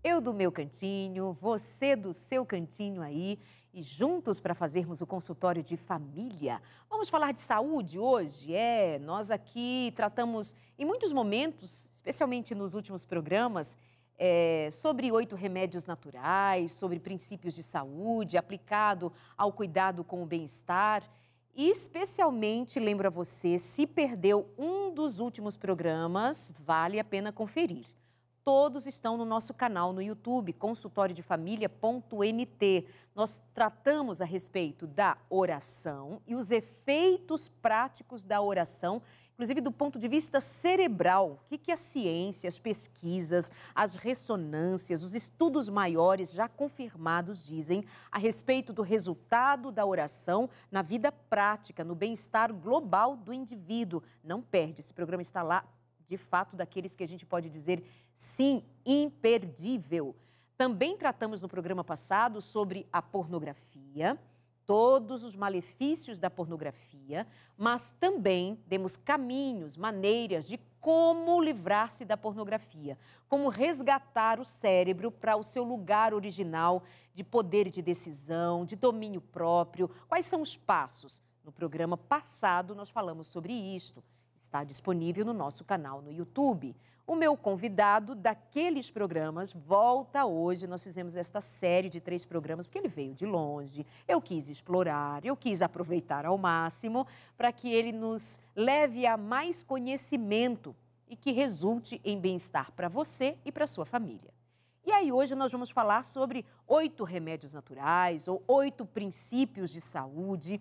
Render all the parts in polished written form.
Eu do meu cantinho, você do seu cantinho aí e juntos para fazermos o consultório de família. Vamos falar de saúde hoje? Nós aqui tratamos em muitos momentos, especialmente nos últimos programas, sobre 8 remédios naturais, sobre princípios de saúde aplicado ao cuidado com o bem-estar. E especialmente, lembro a você, se perdeu um dos últimos programas, vale a pena conferir. Todos estão no nosso canal no YouTube, consultoriodefamilia.nt. Nós tratamos a respeito da oração e os efeitos práticos da oração, inclusive do ponto de vista cerebral. O que a ciência, as pesquisas, as ressonâncias, os estudos maiores já confirmados dizem a respeito do resultado da oração na vida prática, no bem-estar global do indivíduo. Não perde, esse programa está lá, de fato, daqueles que a gente pode dizer, sim, imperdível. Também tratamos no programa passado sobre a pornografia, todos os malefícios da pornografia, mas também demos caminhos, maneiras de como livrar-se da pornografia, como resgatar o cérebro para o seu lugar original de poder de decisão, de domínio próprio. Quais são os passos? No programa passado nós falamos sobre isto. Está disponível no nosso canal no YouTube. O meu convidado daqueles programas volta hoje. Nós fizemos esta série de 3 programas porque ele veio de longe. Eu quis explorar, eu quis aproveitar ao máximo para que ele nos leve a mais conhecimento e que resulte em bem-estar para você e para sua família. E aí hoje nós vamos falar sobre 8 remédios naturais ou 8 princípios de saúde.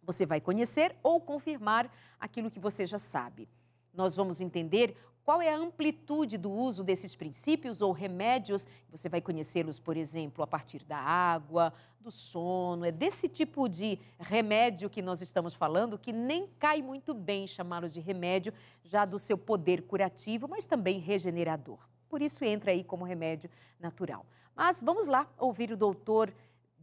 Você vai conhecer ou confirmar aquilo que você já sabe. Nós vamos entender qual é a amplitude do uso desses princípios ou remédios. Você vai conhecê-los, por exemplo, a partir da água, do sono. É desse tipo de remédio que nós estamos falando, que nem cai muito bem chamá-los de remédio, já do seu poder curativo, mas também regenerador. Por isso entra aí como remédio natural. Mas vamos lá ouvir o doutor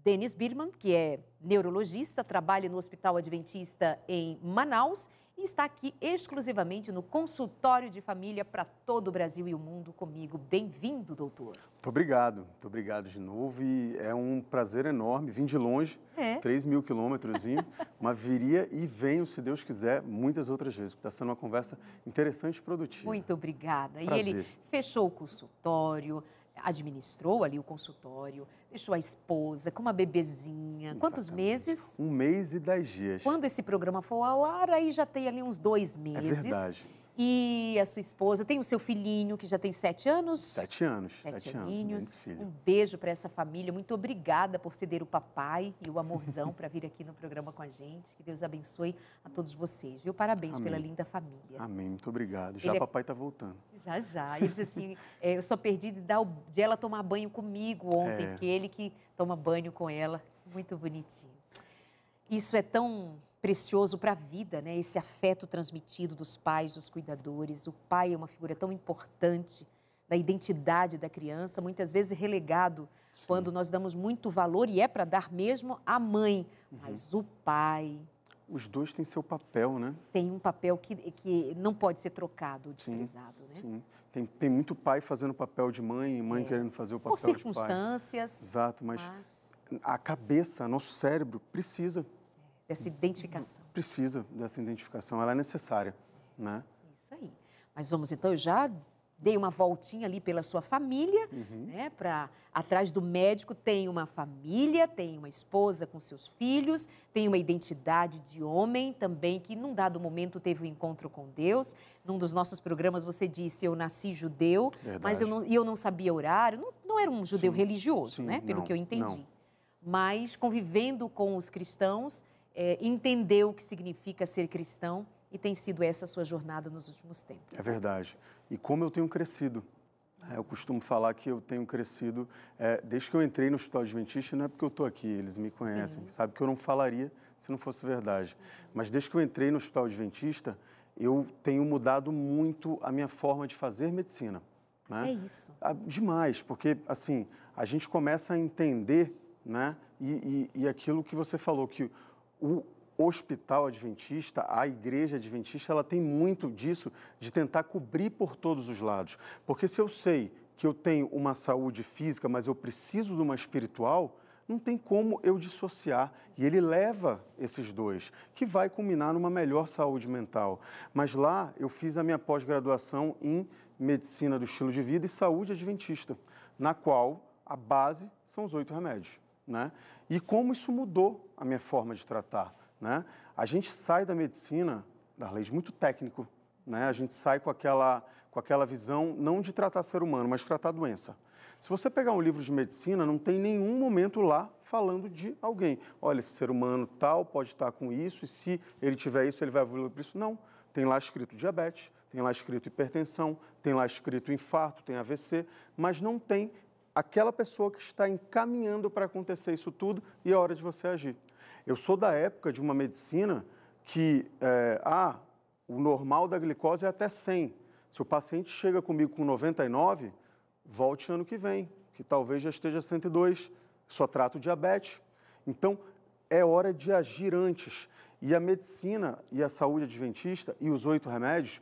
Denis Birman, que é neurologista, trabalha no Hospital Adventista em Manaus e está aqui exclusivamente no consultório de família para todo o Brasil e o mundo comigo. Bem-vindo, doutor. Muito obrigado de novo e é um prazer enorme, vim de longe, 3.000 quilômetros, mas viria e venho, se Deus quiser, muitas outras vezes, porque está sendo uma conversa interessante e produtiva. Muito obrigada. Prazer. E ele fechou o consultório, administrou ali o consultório, deixou a esposa com uma bebezinha. Quantos meses? 1 mês e 10 dias. Quando esse programa for ao ar, aí já tem ali uns 2 meses. É verdade. E a sua esposa tem o seu filhinho, que já tem 7 anos? 7 anos. 7 aninhos. Um beijo para essa família. Muito obrigada por ceder o papai e o amorzão para vir aqui no programa com a gente. Que Deus abençoe a todos vocês, viu? Parabéns pela linda família. Amém, muito obrigado. Já papai está voltando. Já. Ele disse assim, eu só perdi de ela tomar banho comigo ontem, porque ele que toma banho com ela. Muito bonitinho. Isso é tão precioso para a vida, né? Esse afeto transmitido dos pais, dos cuidadores. O pai é uma figura tão importante da identidade da criança, muitas vezes relegado. Sim. Quando nós damos muito valor, e é para dar mesmo, à mãe. Mas o pai... Os dois têm seu papel, né? Tem um papel que não pode ser trocado ou desprezado, sim, né? Sim. Tem muito pai fazendo o papel de mãe e mãe querendo fazer o papel de pai. Por circunstâncias. Exato, mas a cabeça, nosso cérebro precisa... Dessa identificação. Precisa dessa identificação, ela é necessária, né? Isso aí. Mas vamos então, eu já dei uma voltinha ali pela sua família, né? Atrás do médico tem uma família, tem uma esposa com seus filhos, tem uma identidade de homem também que num dado momento teve um encontro com Deus. Num dos nossos programas você disse, eu nasci judeu, mas eu não sabia orar, não era um judeu religioso, né? Pelo que eu entendi. Mas convivendo com os cristãos, entendeu o que significa ser cristão e tem sido essa a sua jornada nos últimos tempos. É verdade. E como eu tenho crescido, eu costumo falar que eu tenho crescido, desde que eu entrei no Hospital Adventista, não é porque eu estou aqui, eles me conhecem, sabe que eu não falaria se não fosse verdade. Mas desde que eu entrei no Hospital Adventista, eu tenho mudado muito a minha forma de fazer medicina. Né? É isso. Demais, porque assim, a gente começa a entender, né? E aquilo que você falou, que o Hospital Adventista, a Igreja Adventista, ela tem muito disso, de tentar cobrir por todos os lados. Porque se eu sei que eu tenho uma saúde física, mas eu preciso de uma espiritual, não tem como eu dissociar. E ele leva esses dois, que vai culminar numa melhor saúde mental. Mas lá eu fiz a minha pós-graduação em Medicina do Estilo de Vida e Saúde Adventista, na qual a base são os 8 remédios, né? E como isso mudou a minha forma de tratar, né? A gente sai da medicina, Darley, muito técnico, né? A gente sai com aquela visão não de tratar ser humano, mas de tratar doença. Se você pegar um livro de medicina, não tem nenhum momento lá falando de alguém. Olha, esse ser humano tal pode estar com isso, e se ele tiver isso, ele vai evoluir por isso. Não. Tem lá escrito diabetes, tem lá escrito hipertensão, tem lá escrito infarto, tem AVC, mas não tem aquela pessoa que está encaminhando para acontecer isso tudo e é hora de você agir. Eu sou da época de uma medicina que, o normal da glicose é até 100. Se o paciente chega comigo com 99, volte ano que vem, que talvez já esteja 102, só trato diabetes. Então, é hora de agir antes. E a medicina e a saúde adventista e os 8 remédios,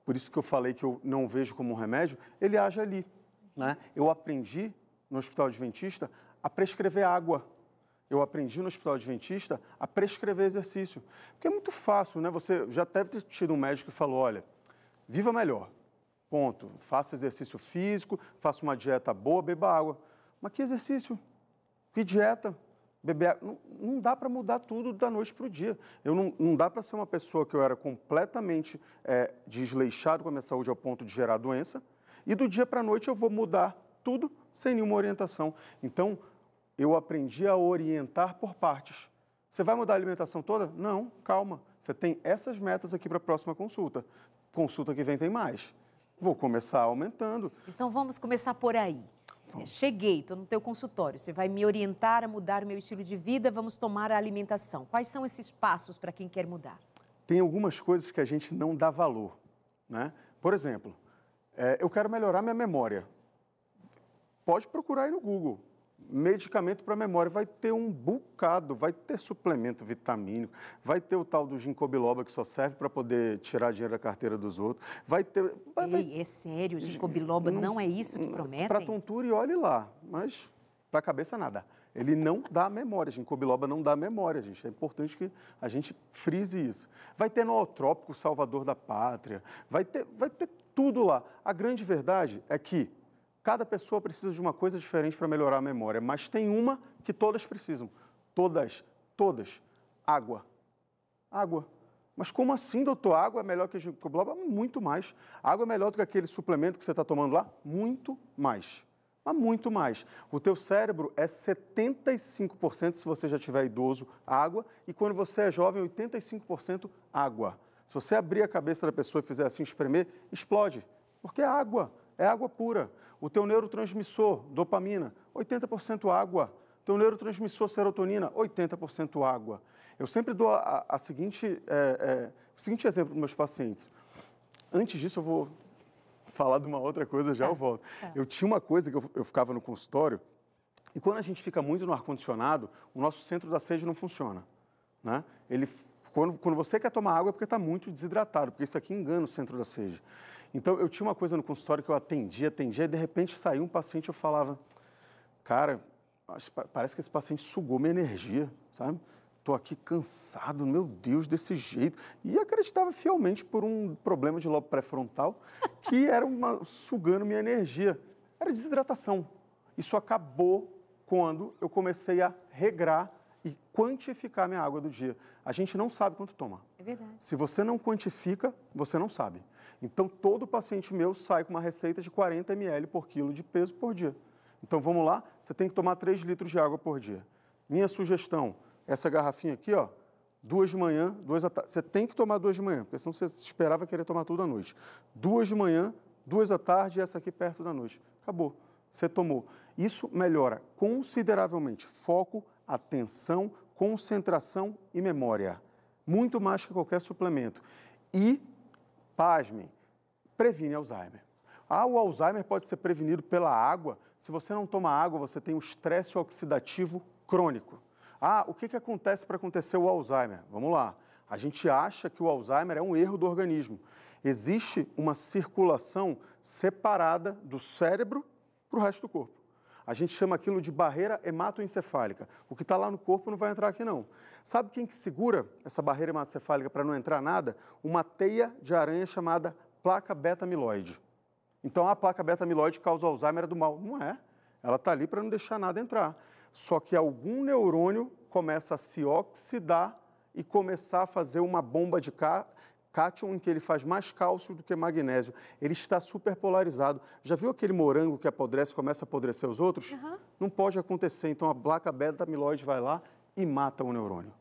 por isso que eu falei que eu não vejo como um remédio, ele age ali, né? Eu aprendi no Hospital Adventista a prescrever água. Eu aprendi no Hospital Adventista a prescrever exercício. Porque é muito fácil, né? Você já deve ter tido um médico que falou, olha, viva melhor. Ponto. Faça exercício físico, faça uma dieta boa, beba água. Mas que exercício? Que dieta? Beber água? Não dá para mudar tudo da noite para o dia. Não dá para ser uma pessoa que eu era completamente desleixado com a minha saúde ao ponto de gerar doença, e do dia para a noite eu vou mudar tudo sem nenhuma orientação. Então, eu aprendi a orientar por partes. Você vai mudar a alimentação toda? Não, calma. Você tem essas metas aqui para a próxima consulta. Consulta que vem tem mais. Vou começar aumentando. Então, vamos começar por aí. Cheguei, estou no teu consultório. Você vai me orientar a mudar o meu estilo de vida, vamos tomar a alimentação. Quais são esses passos para quem quer mudar? Tem algumas coisas que a gente não dá valor, né? Por exemplo, eu quero melhorar minha memória. Pode procurar aí no Google. Medicamento para memória, vai ter um bocado, vai ter suplemento vitamínico, vai ter o tal do ginkgo biloba que só serve para poder tirar dinheiro da carteira dos outros, vai ter... Ei, é sério, ginkgo biloba não é isso que prometem? Para tontura e olhe lá, mas para a cabeça nada. Ele não dá memória, ginkgo biloba não dá memória, gente. É importante que a gente frise isso. Vai ter nootrópico, salvador da pátria, vai ter tudo lá. A grande verdade é que cada pessoa precisa de uma coisa diferente para melhorar a memória, mas tem uma que todas precisam. Todas. Água. Água. Mas como assim, doutor? Água é melhor que ginkgo biloba? Muito mais. Água é melhor do que aquele suplemento que você está tomando lá? Muito mais. Mas muito mais. O teu cérebro é 75%, se você já tiver idoso, água, e quando você é jovem, 85% água. Se você abrir a cabeça da pessoa e fizer assim, espremer, explode. Porque é água pura. O teu neurotransmissor, dopamina, 80% água. O teu neurotransmissor, serotonina, 80% água. Eu sempre dou o seguinte exemplo para meus pacientes. Antes disso, eu vou falar de uma outra coisa, já eu volto. Eu tinha uma coisa que eu ficava no consultório, e quando a gente fica muito no ar-condicionado, o nosso centro da sede não funciona, né? Quando você quer tomar água é porque está muito desidratado, porque isso aqui engana o centro da sede. Então, eu tinha uma coisa no consultório que eu atendia, e de repente saiu um paciente e eu falava, cara, parece que esse paciente sugou minha energia, sabe? Estou aqui cansado, meu Deus, desse jeito. E acreditava fielmente por um problema de lobo pré-frontal, que era sugando minha energia. Era desidratação. Isso acabou quando eu comecei a regrar e quantificar minha água do dia. A gente não sabe quanto toma. É verdade. Se você não quantifica, você não sabe. Então, todo paciente meu sai com uma receita de 40 ml por quilo de peso por dia. Então, vamos lá, você tem que tomar 3 litros de água por dia. Minha sugestão, essa garrafinha aqui, ó, 2 de manhã, 2 à tarde. Você tem que tomar 2 de manhã, porque senão você esperava querer tomar tudo à noite. 2 de manhã, 2 à tarde e essa aqui perto da noite. Acabou, você tomou. Isso melhora consideravelmente foco, atenção, concentração e memória. Muito mais que qualquer suplemento. E, pasmem, previne Alzheimer. O Alzheimer pode ser prevenido pela água. Se você não toma água, você tem o estresse oxidativo crônico. O que acontece para acontecer o Alzheimer? Vamos lá. A gente acha que o Alzheimer é um erro do organismo. Existe uma circulação separada do cérebro para o resto do corpo. A gente chama aquilo de barreira hematoencefálica. O que está lá no corpo não vai entrar aqui, não. Sabe quem que segura essa barreira hematoencefálica para não entrar nada? Uma teia de aranha chamada placa beta-amiloide. Então, a placa beta-amiloide causa Alzheimer do mal. Não é. Ela está ali para não deixar nada entrar. Só que algum neurônio começa a se oxidar e começar a fazer uma bomba de cátion em que ele faz mais cálcio do que magnésio. Ele está superpolarizado. Já viu aquele morango que apodrece, começa a apodrecer os outros? Não pode acontecer. Então, a placa beta-amiloide vai lá e mata o neurônio.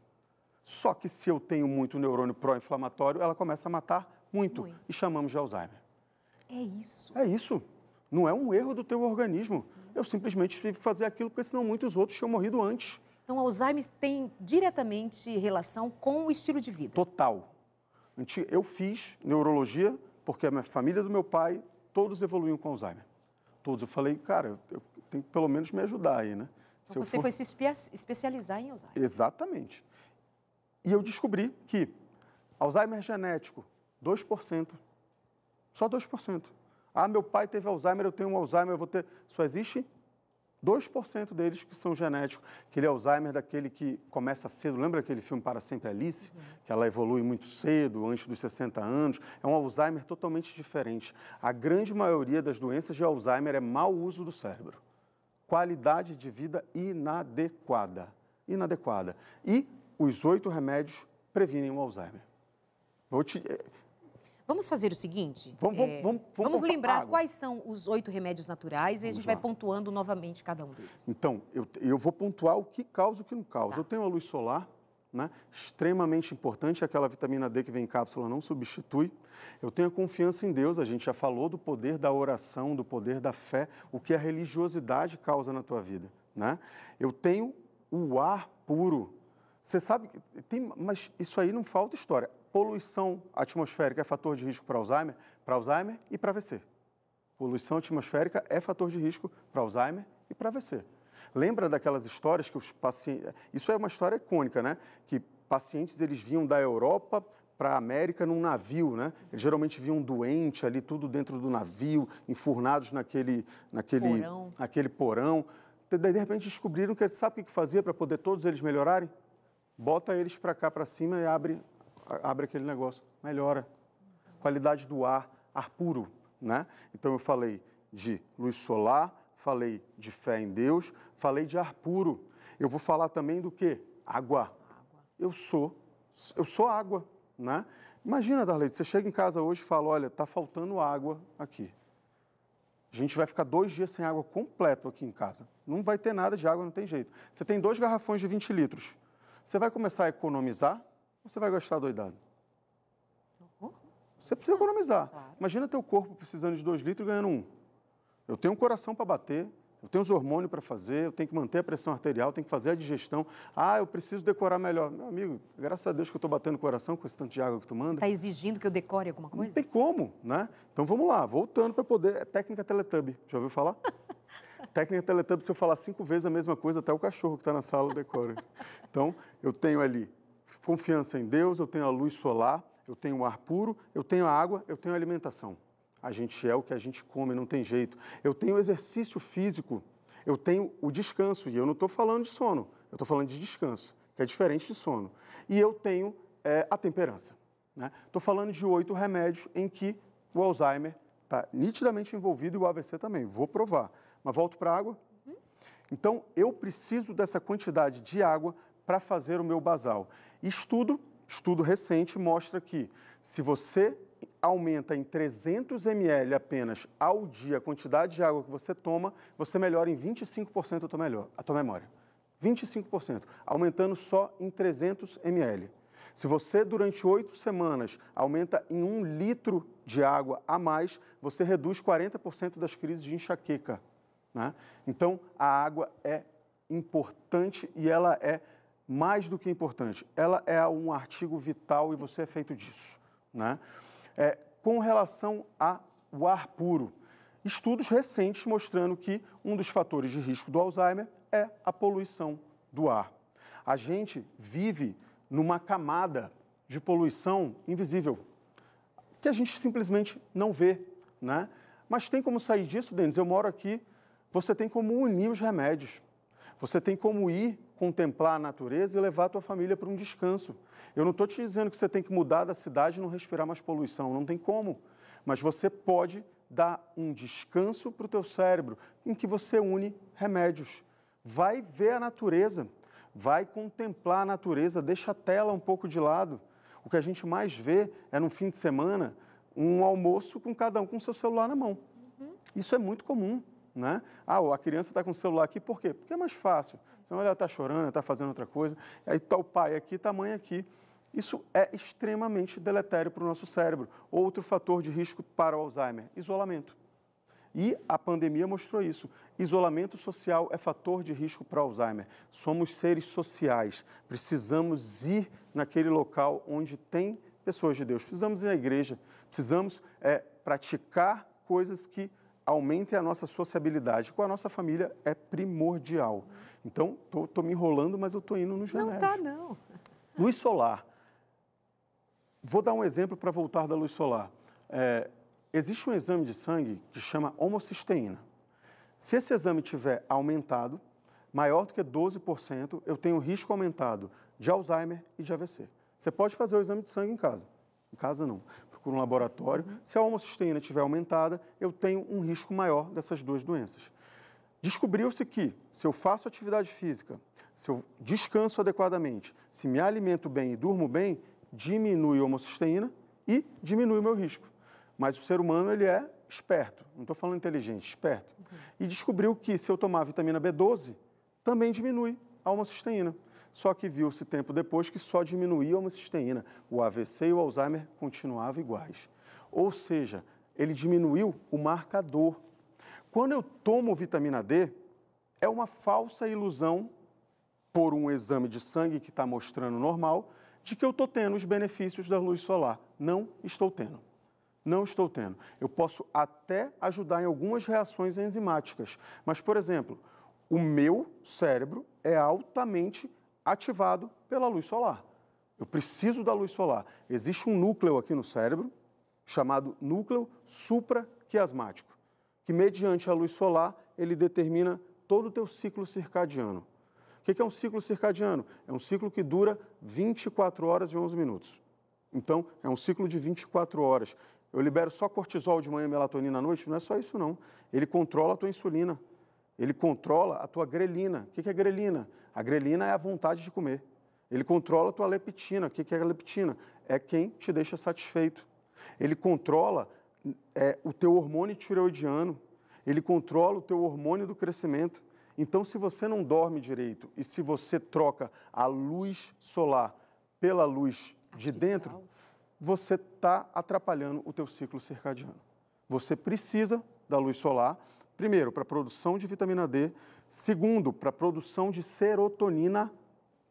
Só que se eu tenho muito neurônio pró-inflamatório, ela começa a matar muito. E chamamos de Alzheimer. É isso. É isso. Não é um erro do teu organismo. Eu simplesmente tive que fazer aquilo porque senão muitos outros tinham morrido antes. Então, Alzheimer tem diretamente relação com o estilo de vida. Total. Eu fiz neurologia porque a minha família do meu pai, todos evoluíam com Alzheimer. Todos. Eu falei, cara, eu tenho que pelo menos me ajudar aí, né? Então, você foi se especializar em Alzheimer. Exatamente. E eu descobri que Alzheimer genético, 2%. Só 2%. Ah, meu pai teve Alzheimer, eu tenho um Alzheimer, eu vou ter... Só existe 2% deles que são genéticos. Aquele Alzheimer daquele que começa cedo. Lembra aquele filme Para Sempre Alice? Que ela evolui muito cedo, antes dos 60 anos. É um Alzheimer totalmente diferente. A grande maioria das doenças de Alzheimer é mau uso do cérebro. Qualidade de vida inadequada. Inadequada. E os 8 remédios previnem o Alzheimer. Vamos fazer o seguinte? Vamos lembrar quais são os 8 remédios naturais e a gente vai pontuando novamente cada um deles. Então, eu vou pontuar o que causa e o que não causa. Tá. Eu tenho a luz solar, né? Extremamente importante, aquela vitamina D que vem em cápsula não substitui. Eu tenho a confiança em Deus, a gente já falou do poder da oração, do poder da fé, o que a religiosidade causa na tua vida, né? Eu tenho o ar puro. Você sabe que mas isso aí não falta história. Poluição atmosférica é fator de risco para Alzheimer e para AVC. Poluição atmosférica é fator de risco para Alzheimer e para AVC. Lembra daquelas histórias que os pacientes... Isso é uma história icônica, né? Que pacientes, eles vinham da Europa para a América num navio, né? Eles geralmente vinham doente ali, tudo dentro do navio, enfurnados naquele porão. De repente descobriram que, sabe o que fazia para poder todos eles melhorarem? Bota eles para cá, para cima e abre aquele negócio, melhora. Qualidade do ar, ar puro, né? Então eu falei de luz solar, falei de fé em Deus, falei de ar puro. Eu vou falar também do quê? Água. Eu sou água, né? Imagina, Darley, você chega em casa hoje e fala, olha, tá faltando água aqui. A gente vai ficar 2 dias sem água completo aqui em casa. Não vai ter nada de água, não tem jeito. Você tem 2 garrafões de 20 litros. Você vai começar a economizar ou você vai gastar doidado? Você precisa economizar. Claro. Imagina teu corpo precisando de 2 litros e ganhando 1. Eu tenho um coração para bater, eu tenho os hormônios para fazer, eu tenho que manter a pressão arterial, tenho que fazer a digestão. Ah, eu preciso decorar melhor. Meu amigo, graças a Deus que eu estou batendo o coração com esse tanto de água que tu manda. Você está exigindo que eu decore alguma coisa? Não tem como, né? Então vamos lá, voltando para poder... É técnica Teletubby, já ouviu falar? Técnica Teletubby, se eu falar 5 vezes a mesma coisa, até o cachorro que está na sala decora. Então, eu tenho ali confiança em Deus, eu tenho a luz solar, eu tenho o ar puro, eu tenho a água, eu tenho a alimentação. A gente é o que a gente come, não tem jeito. Eu tenho o exercício físico, eu tenho o descanso, e eu não estou falando de sono, eu estou falando de descanso, que é diferente de sono. E eu tenho a temperança, né? Estou falando de 8 remédios em que o Alzheimer está nitidamente envolvido e o AVC também. Vou provar. Mas volto para a água. Então, eu preciso dessa quantidade de água para fazer o meu basal. Estudo recente mostra que se você aumenta em 300 ml apenas ao dia a quantidade de água que você toma, você melhora em 25% a tua memória. 25%, aumentando só em 300 ml. Se você, durante 8 semanas, aumenta em 1 litro de água a mais, você reduz 40% das crises de enxaqueca, né? Então, a água é importante e ela é mais do que importante. Ela é um artigo vital e você é feito disso, né? Com relação ao ar puro, estudos recentes mostrando que um dos fatores de risco do Alzheimer é a poluição do ar. A gente vive numa camada de poluição invisível, que a gente simplesmente não vê, né? Mas tem como sair disso, Denis? Eu moro aqui você tem como unir os remédios. Você tem como ir contemplar a natureza e levar a tua família para um descanso. Eu não estou te dizendo que você tem que mudar da cidade e não respirar mais poluição, não tem como. Mas você pode dar um descanso para o teu cérebro, em que você une remédios. Vai ver a natureza, vai contemplar a natureza, deixa a tela um pouco de lado. O que a gente mais vê é, no fim de semana, um almoço com cada um com o seu celular na mão. Isso é muito comum, né? Ah, a criança está com o celular aqui, por quê? Porque é mais fácil. Senão ela está chorando, ela está fazendo outra coisa, aí está o pai aqui, está a mãe aqui. Isso é extremamente deletério para o nosso cérebro. Outro fator de risco para o Alzheimer, isolamento. E a pandemia mostrou isso. Isolamento social é fator de risco para o Alzheimer. Somos seres sociais, precisamos ir naquele local onde tem pessoas de Deus. Precisamos ir à igreja, precisamos praticar coisas que aumentem a nossa sociabilidade. Com a nossa família é primordial. Então, estou me enrolando, mas eu estou indo nos remédios. Não tá, não. Luz solar. Vou dar um exemplo para voltar da luz solar. Existe um exame de sangue que chama homocisteína. Se esse exame tiver aumentado, maior do que 12%, eu tenho risco aumentado de Alzheimer e de AVC. Você pode fazer o exame de sangue em casa. Em casa não. Procura um laboratório. Se a homocisteína estiver aumentada, eu tenho um risco maior dessas duas doenças. Descobriu-se que, se eu faço atividade física, se eu descanso adequadamente, se me alimento bem e durmo bem, diminui a homocisteína e diminui o meu risco. Mas o ser humano, ele é esperto, não estou falando inteligente, esperto. E descobriu que, se eu tomar vitamina B12, também diminui a homocisteína. Só que viu-se tempo depois que só diminuía a homocisteína. O AVC e o Alzheimer continuavam iguais. Ou seja, ele diminuiu o marcador. Quando eu tomo vitamina D, é uma falsa ilusão, por um exame de sangue que está mostrando normal, de que eu estou tendo os benefícios da luz solar. Não estou tendo. Não estou tendo. Eu posso até ajudar em algumas reações enzimáticas, mas, por exemplo, o meu cérebro é altamente ativado pela luz solar. Eu preciso da luz solar. Existe um núcleo aqui no cérebro, chamado núcleo supraquiasmático, que, mediante a luz solar, ele determina todo o teu ciclo circadiano. O que é um ciclo circadiano? É um ciclo que dura 24 horas e 11 minutos. Então, é um ciclo de 24 horas. Eu libero só cortisol de manhã e melatonina à noite? Não é só isso, não. Ele controla a tua insulina. Ele controla a tua grelina. O que é grelina? A grelina é a vontade de comer. Ele controla a tua leptina. O que é a leptina? É quem te deixa satisfeito. Ele controla o teu hormônio tireoidiano. Ele controla o teu hormônio do crescimento. Então, se você não dorme direito e se você troca a luz solar pela luz de dentro, você está atrapalhando o teu ciclo circadiano. Você precisa da luz solar, primeiro, para a produção de vitamina D, segundo, para a produção de serotonina,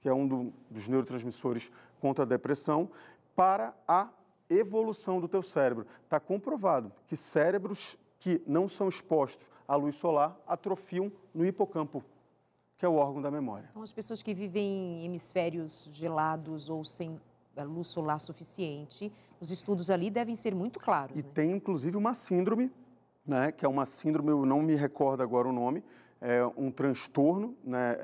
que é um dos neurotransmissores contra a depressão, para a evolução do teu cérebro. Está comprovado que cérebros que não são expostos à luz solar atrofiam no hipocampo, que é o órgão da memória. Então, as pessoas que vivem em hemisférios gelados ou sem luz solar suficiente, os estudos ali devem ser muito claros. E tem, inclusive, uma síndrome, né, que é uma síndrome, eu não me recordo agora o nome, é um transtorno, né,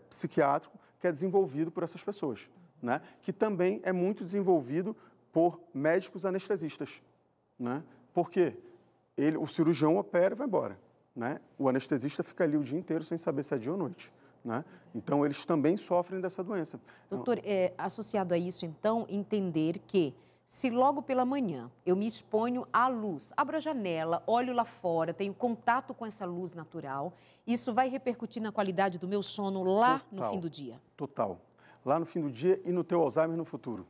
psiquiátrico que é desenvolvido por essas pessoas, né, que também é muito desenvolvido por médicos anestesistas. Né? Por quê? O cirurgião opera e vai embora. Né? O anestesista fica ali o dia inteiro sem saber se é dia ou noite. Né? Então, eles também sofrem dessa doença. Doutor, associado a isso, então, entender que se logo pela manhã eu me exponho à luz, abro a janela, olho lá fora, tenho contato com essa luz natural, isso vai repercutir na qualidade do meu sono lá no fim do dia? Total. Lá no fim do dia e no teu Alzheimer no futuro.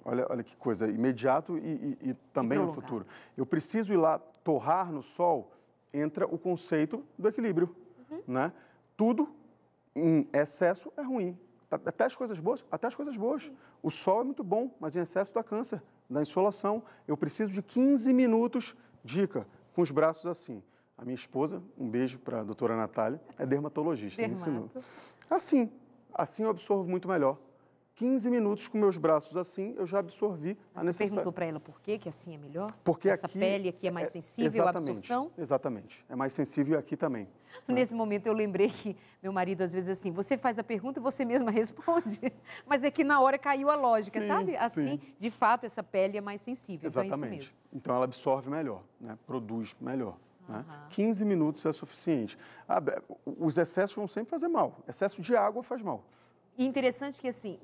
Olha que coisa, imediato e também no futuro. Eu preciso ir lá torrar no sol, entra o conceito do equilíbrio. Né? Tudo em excesso é ruim. Até as coisas boas, Sim. O sol é muito bom, mas em excesso dá câncer, dá insolação. Eu preciso de 15 minutos, dica, com os braços assim. A minha esposa, um beijo para a doutora Natália, é dermatologista, me ensinou. Assim eu absorvo muito melhor. 15 minutos com meus braços assim, eu já absorvi a necessária. Você perguntou para ela por quê que assim é melhor? Porque essa aqui pele aqui é mais sensível à absorção? Exatamente. É mais sensível aqui também. Nesse momento eu lembrei que meu marido às vezes assim, você faz a pergunta e você mesma responde. Mas é que na hora caiu a lógica, Sim, sabe? Assim, sim. de fato, essa pele é mais sensível. Exatamente. Então é isso mesmo. Então ela absorve melhor, né? Produz melhor. Né? 15 minutos é suficiente. Os excessos vão sempre fazer mal. Excesso de água faz mal. E interessante que, assim,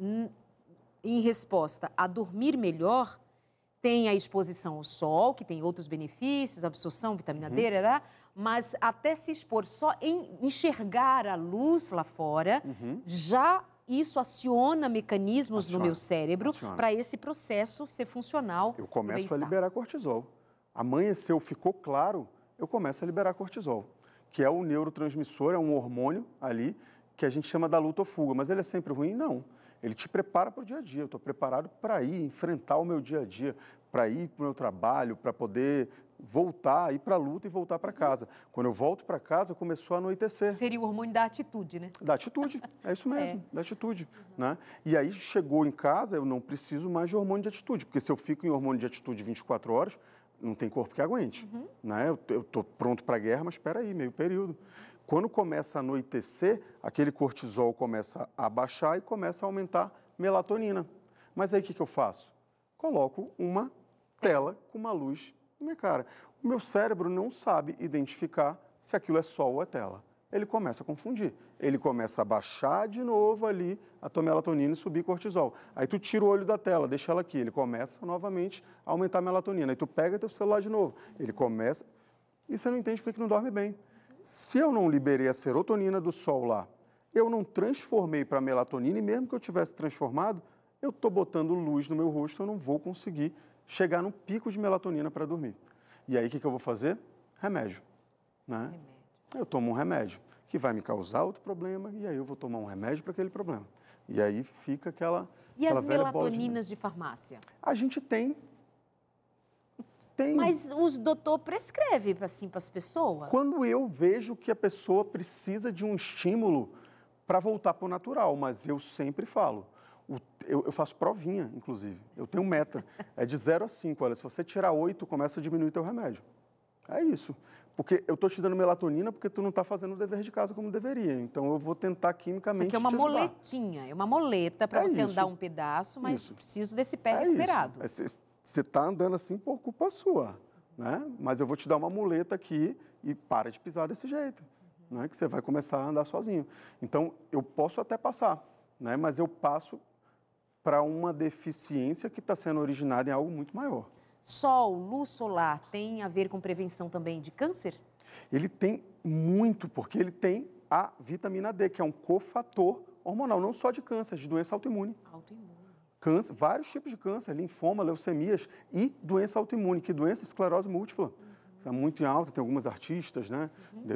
em resposta a dormir melhor, tem a exposição ao sol, que tem outros benefícios, absorção, vitamina D, mas até se expor só em enxergar a luz lá fora, já isso aciona mecanismos no meu cérebro para esse processo ser funcional. Eu começo a liberar cortisol. Amanheceu, ficou claro, eu começo a liberar cortisol, que é o neurotransmissor, é um hormônio ali que a gente chama da luta ou fuga. Mas ele é sempre ruim? Não. Ele te prepara para o dia a dia. Eu estou preparado para ir enfrentar o meu dia a dia, para ir para o meu trabalho, para poder voltar, ir para a luta e voltar para casa. Quando eu volto para casa, começou a anoitecer. Seria o hormônio da atitude, né? Da atitude, é isso mesmo, da atitude. Né? E aí chegou em casa, eu não preciso mais de hormônio de atitude, porque se eu fico em hormônio de atitude 24 horas, não tem corpo que aguente. Né? Eu estou pronto para a guerra, mas espera aí, meio período. Quando começa a anoitecer, aquele cortisol começa a baixar e começa a aumentar melatonina. Mas aí o que eu faço? Coloco uma tela com uma luz na minha cara. O meu cérebro não sabe identificar se aquilo é sol ou é tela. Ele começa a confundir. Ele começa a baixar de novo ali a tua melatonina e subir cortisol. Aí tu tira o olho da tela, deixa ela aqui. Ele começa novamente a aumentar a melatonina. Aí tu pega teu celular de novo. Ele começa... E você não entende porque que não dorme bem. Se eu não liberei a serotonina do sol lá, eu não transformei para melatonina, e mesmo que eu tivesse transformado, eu estou botando luz no meu rosto, eu não vou conseguir chegar no pico de melatonina para dormir. E aí o que eu vou fazer? Remédio. Né? Eu tomo um remédio, que vai me causar outro problema, e aí eu vou tomar um remédio para aquele problema. E aí fica aquela... E as melatoninas de farmácia? A gente tem. Mas o doutor prescreve assim para as pessoas? Quando eu vejo que a pessoa precisa de um estímulo para voltar para o natural, mas eu sempre falo, eu faço provinha, inclusive, eu tenho meta, é de 0 a 5, olha, se você tirar 8, começa a diminuir teu remédio. É isso, porque eu estou te dando melatonina porque tu não está fazendo o dever de casa como deveria, então eu vou tentar quimicamente te ajudar. Isso aqui é uma moletinha, é uma moleta para você andar um pedaço, mas preciso desse pé recuperado. Você está andando assim por culpa sua, né? Mas eu vou te dar uma muleta aqui e para de pisar desse jeito, né? Que você vai começar a andar sozinho. Então, eu posso até passar, né? Mas eu passo para uma deficiência que está sendo originada em algo muito maior. Sol, luz solar, tem a ver com prevenção também de câncer? Ele tem muito, porque ele tem a vitamina D, que é um cofator hormonal, não só de câncer, de doença autoimune. Câncer, vários tipos de câncer, linfoma, leucemias e doença autoimune, que doença esclerose múltipla. Está muito em alta, tem algumas artistas, né,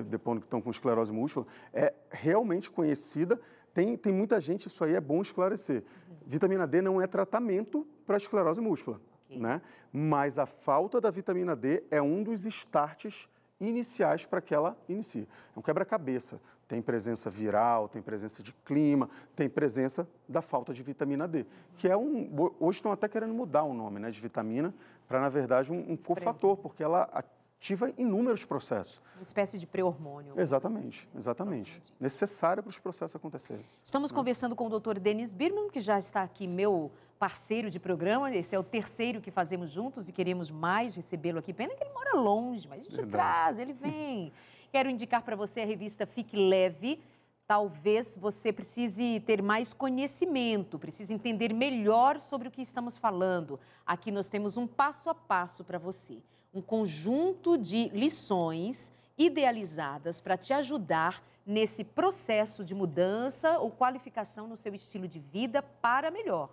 depondo que estão com esclerose múltipla. É realmente conhecida, tem muita gente, isso aí é bom esclarecer. Vitamina D não é tratamento para esclerose múltipla, né? Mas a falta da vitamina D é um dos starts iniciais para que ela inicie. É um quebra-cabeça. Tem presença viral, tem presença de clima, tem presença da falta de vitamina D, que é hoje estão até querendo mudar o nome, né, de vitamina para, na verdade, um cofator, porque ela ativa inúmeros processos. Uma espécie de pré-hormônio. Exatamente, exatamente. Necessário para os processos acontecerem. Estamos conversando com o Dr. Denis Birman, que já está aqui, meu parceiro de programa. Esse é o terceiro que fazemos juntos e queremos mais recebê-lo aqui. Pena que ele mora longe, mas a gente traz, ele vem. Quero indicar para você a revista Fique Leve. Talvez você precise ter mais conhecimento, precise entender melhor sobre o que estamos falando. Aqui nós temos um passo a passo para você. Um conjunto de lições idealizadas para te ajudar nesse processo de mudança ou qualificação no seu estilo de vida para melhor.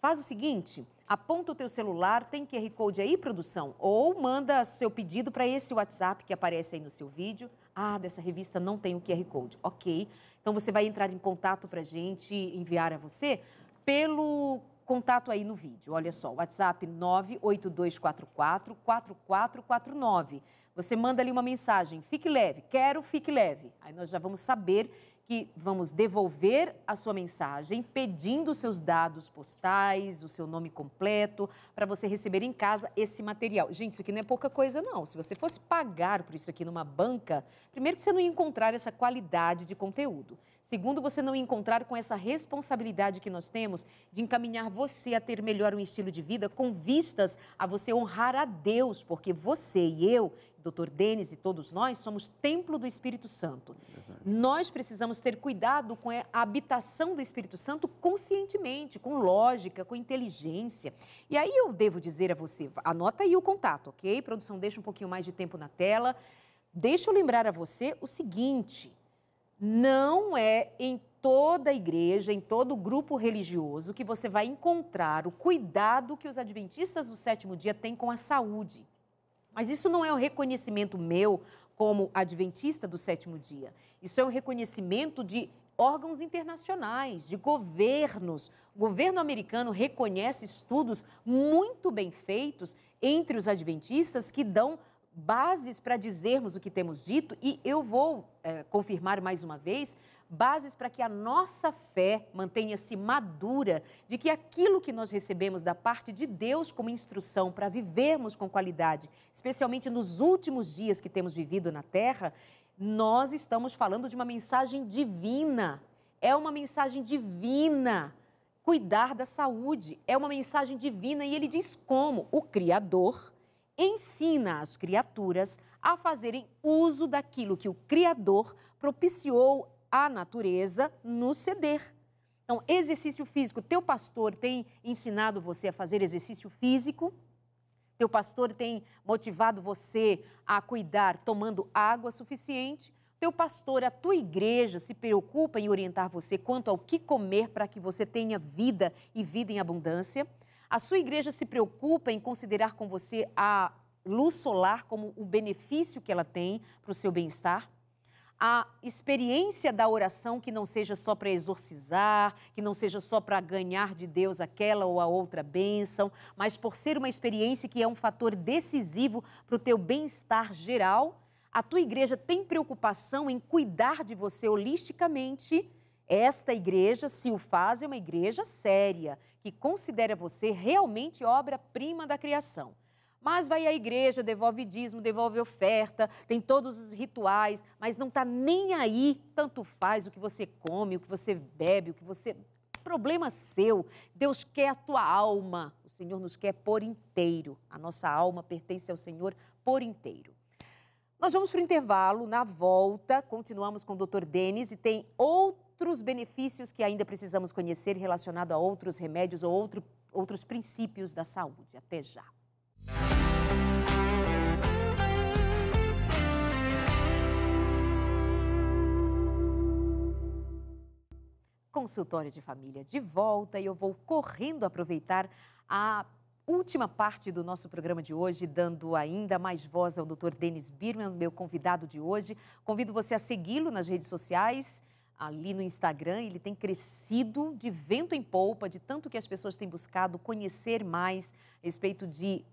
Faz o seguinte, aponta o teu celular, tem QR Code aí, produção? Ou manda seu pedido para esse WhatsApp que aparece aí no seu vídeo. Ah, dessa revista não tem o QR Code. Ok. Então, você vai entrar em contato para a gente enviar a você pelo contato aí no vídeo. Olha só, WhatsApp 98244-4449. Você manda ali uma mensagem, fique leve, quero fique leve. Aí nós já vamos saber que vamos devolver a sua mensagem pedindo os seus dados postais, o seu nome completo, para você receber em casa esse material. Gente, isso aqui não é pouca coisa, não. Se você fosse pagar por isso aqui numa banca, primeiro que você não ia encontrar essa qualidade de conteúdo. Segundo, você não ia encontrar com essa responsabilidade que nós temos de encaminhar você a ter melhor um estilo de vida com vistas a você honrar a Deus, porque você e eu, Dr. Denis e todos nós, somos templo do Espírito Santo. Exato. Nós precisamos ter cuidado com a habitação do Espírito Santo conscientemente, com lógica, com inteligência. E aí eu devo dizer a você, anota aí o contato, ok? Produção, deixa um pouquinho mais de tempo na tela. Deixa eu lembrar a você o seguinte: não é em toda igreja, em todo grupo religioso, que você vai encontrar o cuidado que os adventistas do sétimo dia têm com a saúde. Mas isso não é um reconhecimento meu como adventista do sétimo dia. Isso é um reconhecimento de órgãos internacionais, de governos. O governo americano reconhece estudos muito bem feitos entre os adventistas que dão bases para dizermos o que temos dito, e eu vou confirmar mais uma vez, bases para que a nossa fé mantenha-se madura, de que aquilo que nós recebemos da parte de Deus como instrução para vivermos com qualidade, especialmente nos últimos dias que temos vivido na Terra, nós estamos falando de uma mensagem divina. É uma mensagem divina. Cuidar da saúde é uma mensagem divina, e ele diz como o Criador ensina as criaturas a fazerem uso daquilo que o Criador propiciou à natureza nos ceder. Então, exercício físico. Teu pastor tem ensinado você a fazer exercício físico? Teu pastor tem motivado você a cuidar tomando água suficiente? Teu pastor, a tua igreja se preocupa em orientar você quanto ao que comer para que você tenha vida e vida em abundância? A sua igreja se preocupa em considerar com você a luz solar como o benefício que ela tem para o seu bem-estar? A experiência da oração que não seja só para exorcizar, que não seja só para ganhar de Deus aquela ou a outra bênção, mas por ser uma experiência que é um fator decisivo para o teu bem-estar geral? A tua igreja tem preocupação em cuidar de você holisticamente? Esta igreja, se o faz, é uma igreja séria, que considera você realmente obra-prima da criação. Mas vai à igreja, devolve dízimo, devolve oferta, tem todos os rituais, mas não está nem aí, tanto faz o que você come, o que você bebe, o que você... Problema seu. Deus quer a tua alma, o Senhor nos quer por inteiro. A nossa alma pertence ao Senhor por inteiro. Nós vamos para o intervalo, na volta, continuamos com o Dr. Denis e tem outros benefícios que ainda precisamos conhecer relacionado a outros remédios ou outros princípios da saúde. Até já. Consultório de Família de volta, e eu vou correndo aproveitar a última parte do nosso programa de hoje, dando ainda mais voz ao Dr. Denis Birman, meu convidado de hoje. Convido você a segui-lo nas redes sociais, ali no Instagram. Ele tem crescido de vento em polpa, de tanto que as pessoas têm buscado conhecer mais a respeito de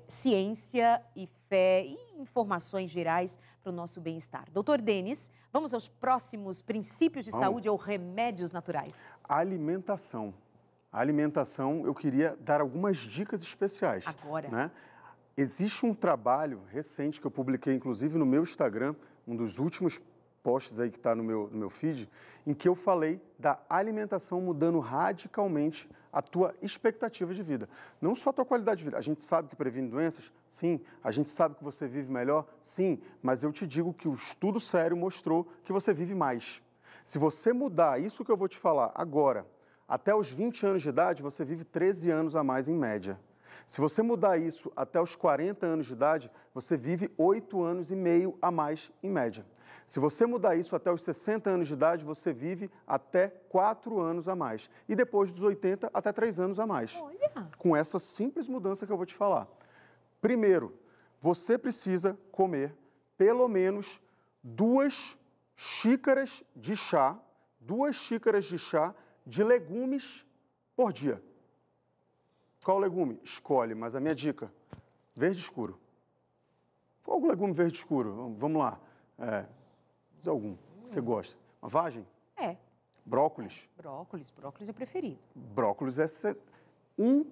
ciência e fé e informações gerais para o nosso bem-estar. Doutor Denis, vamos aos próximos princípios de saúde ou remédios naturais. Alimentação. A alimentação, eu queria dar algumas dicas especiais. Agora. Né? Existe um trabalho recente que eu publiquei, inclusive, no meu Instagram, um dos últimos posts aí que está no meu feed, em que eu falei da alimentação mudando radicalmente a tua expectativa de vida. Não só a tua qualidade de vida. A gente sabe que previne doenças? Sim. A gente sabe que você vive melhor? Sim. Mas eu te digo que o estudo sério mostrou que você vive mais. Se você mudar isso que eu vou te falar agora, até os 20 anos de idade, você vive 13 anos a mais em média. Se você mudar isso até os 40 anos de idade, você vive 8 anos e meio a mais em média. Se você mudar isso até os 60 anos de idade, você vive até 4 anos a mais. E depois dos 80, até 3 anos a mais. Olha. Com essa simples mudança que eu vou te falar. Primeiro, você precisa comer pelo menos 2 xícaras de chá, 2 xícaras de chá de legumes por dia. Qual legume? Escolhe, mas a minha dica, verde escuro. Qual o legume verde escuro? Vamos lá. Diz algum que você gosta. Uma vagem? É. Brócolis. Brócolis é preferido. Brócolis é... Um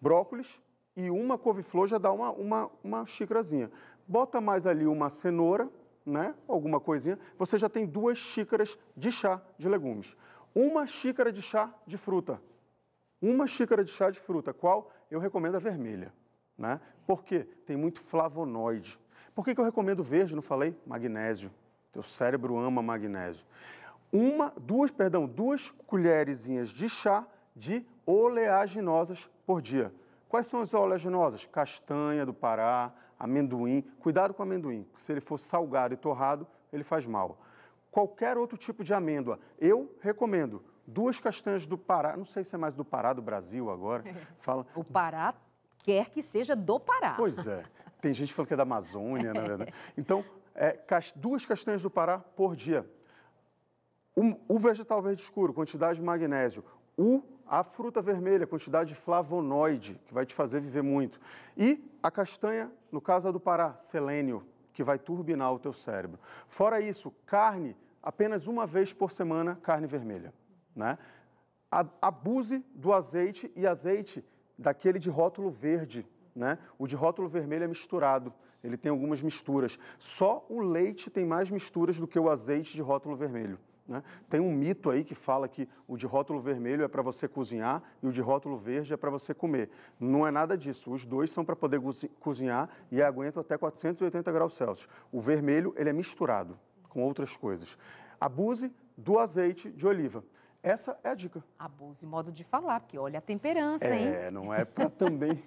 brócolis e uma couve-flor já dá uma xícarazinha. Bota mais ali uma cenoura, né? Alguma coisinha. Você já tem 2 xícaras de chá de legumes. 1 xícara de chá de fruta. 1 xícara de chá de fruta. Qual? Eu recomendo a vermelha, né? Por quê? Tem muito flavonoide. Por que eu recomendo verde? Não falei? Magnésio. Teu cérebro ama magnésio. 2 colherezinhas de chá de oleaginosas por dia. Quais são as oleaginosas? Castanha do Pará, amendoim. Cuidado com o amendoim, porque se ele for salgado e torrado, ele faz mal. Qualquer outro tipo de amêndoa, eu recomendo 2 castanhas do Pará, não sei se é mais do Pará, do Brasil agora. Fala. O Pará quer que seja do Pará. Pois é. Tem gente falando que é da Amazônia, na verdade. Então, 2 castanhas do Pará por dia. O vegetal verde escuro, quantidade de magnésio. A fruta vermelha, quantidade de flavonoide, que vai te fazer viver muito. E a castanha, no caso do Pará, selênio, que vai turbinar o teu cérebro. Fora isso, carne, apenas 1 vez por semana, carne vermelha, né? Abuse do azeite e azeite daquele de rótulo verde, né? O de rótulo vermelho é misturado, ele tem algumas misturas. Só o leite tem mais misturas do que o azeite de rótulo vermelho, né? Tem um mito aí que fala que o de rótulo vermelho é para você cozinhar e o de rótulo verde é para você comer. Não é nada disso. Os 2 são para poder cozinhar e aguentam até 480 graus Celsius. O vermelho, ele é misturado com outras coisas. Abuse do azeite de oliva. Essa é a dica. Abuse, modo de falar, porque olha a temperança, hein? Não é para também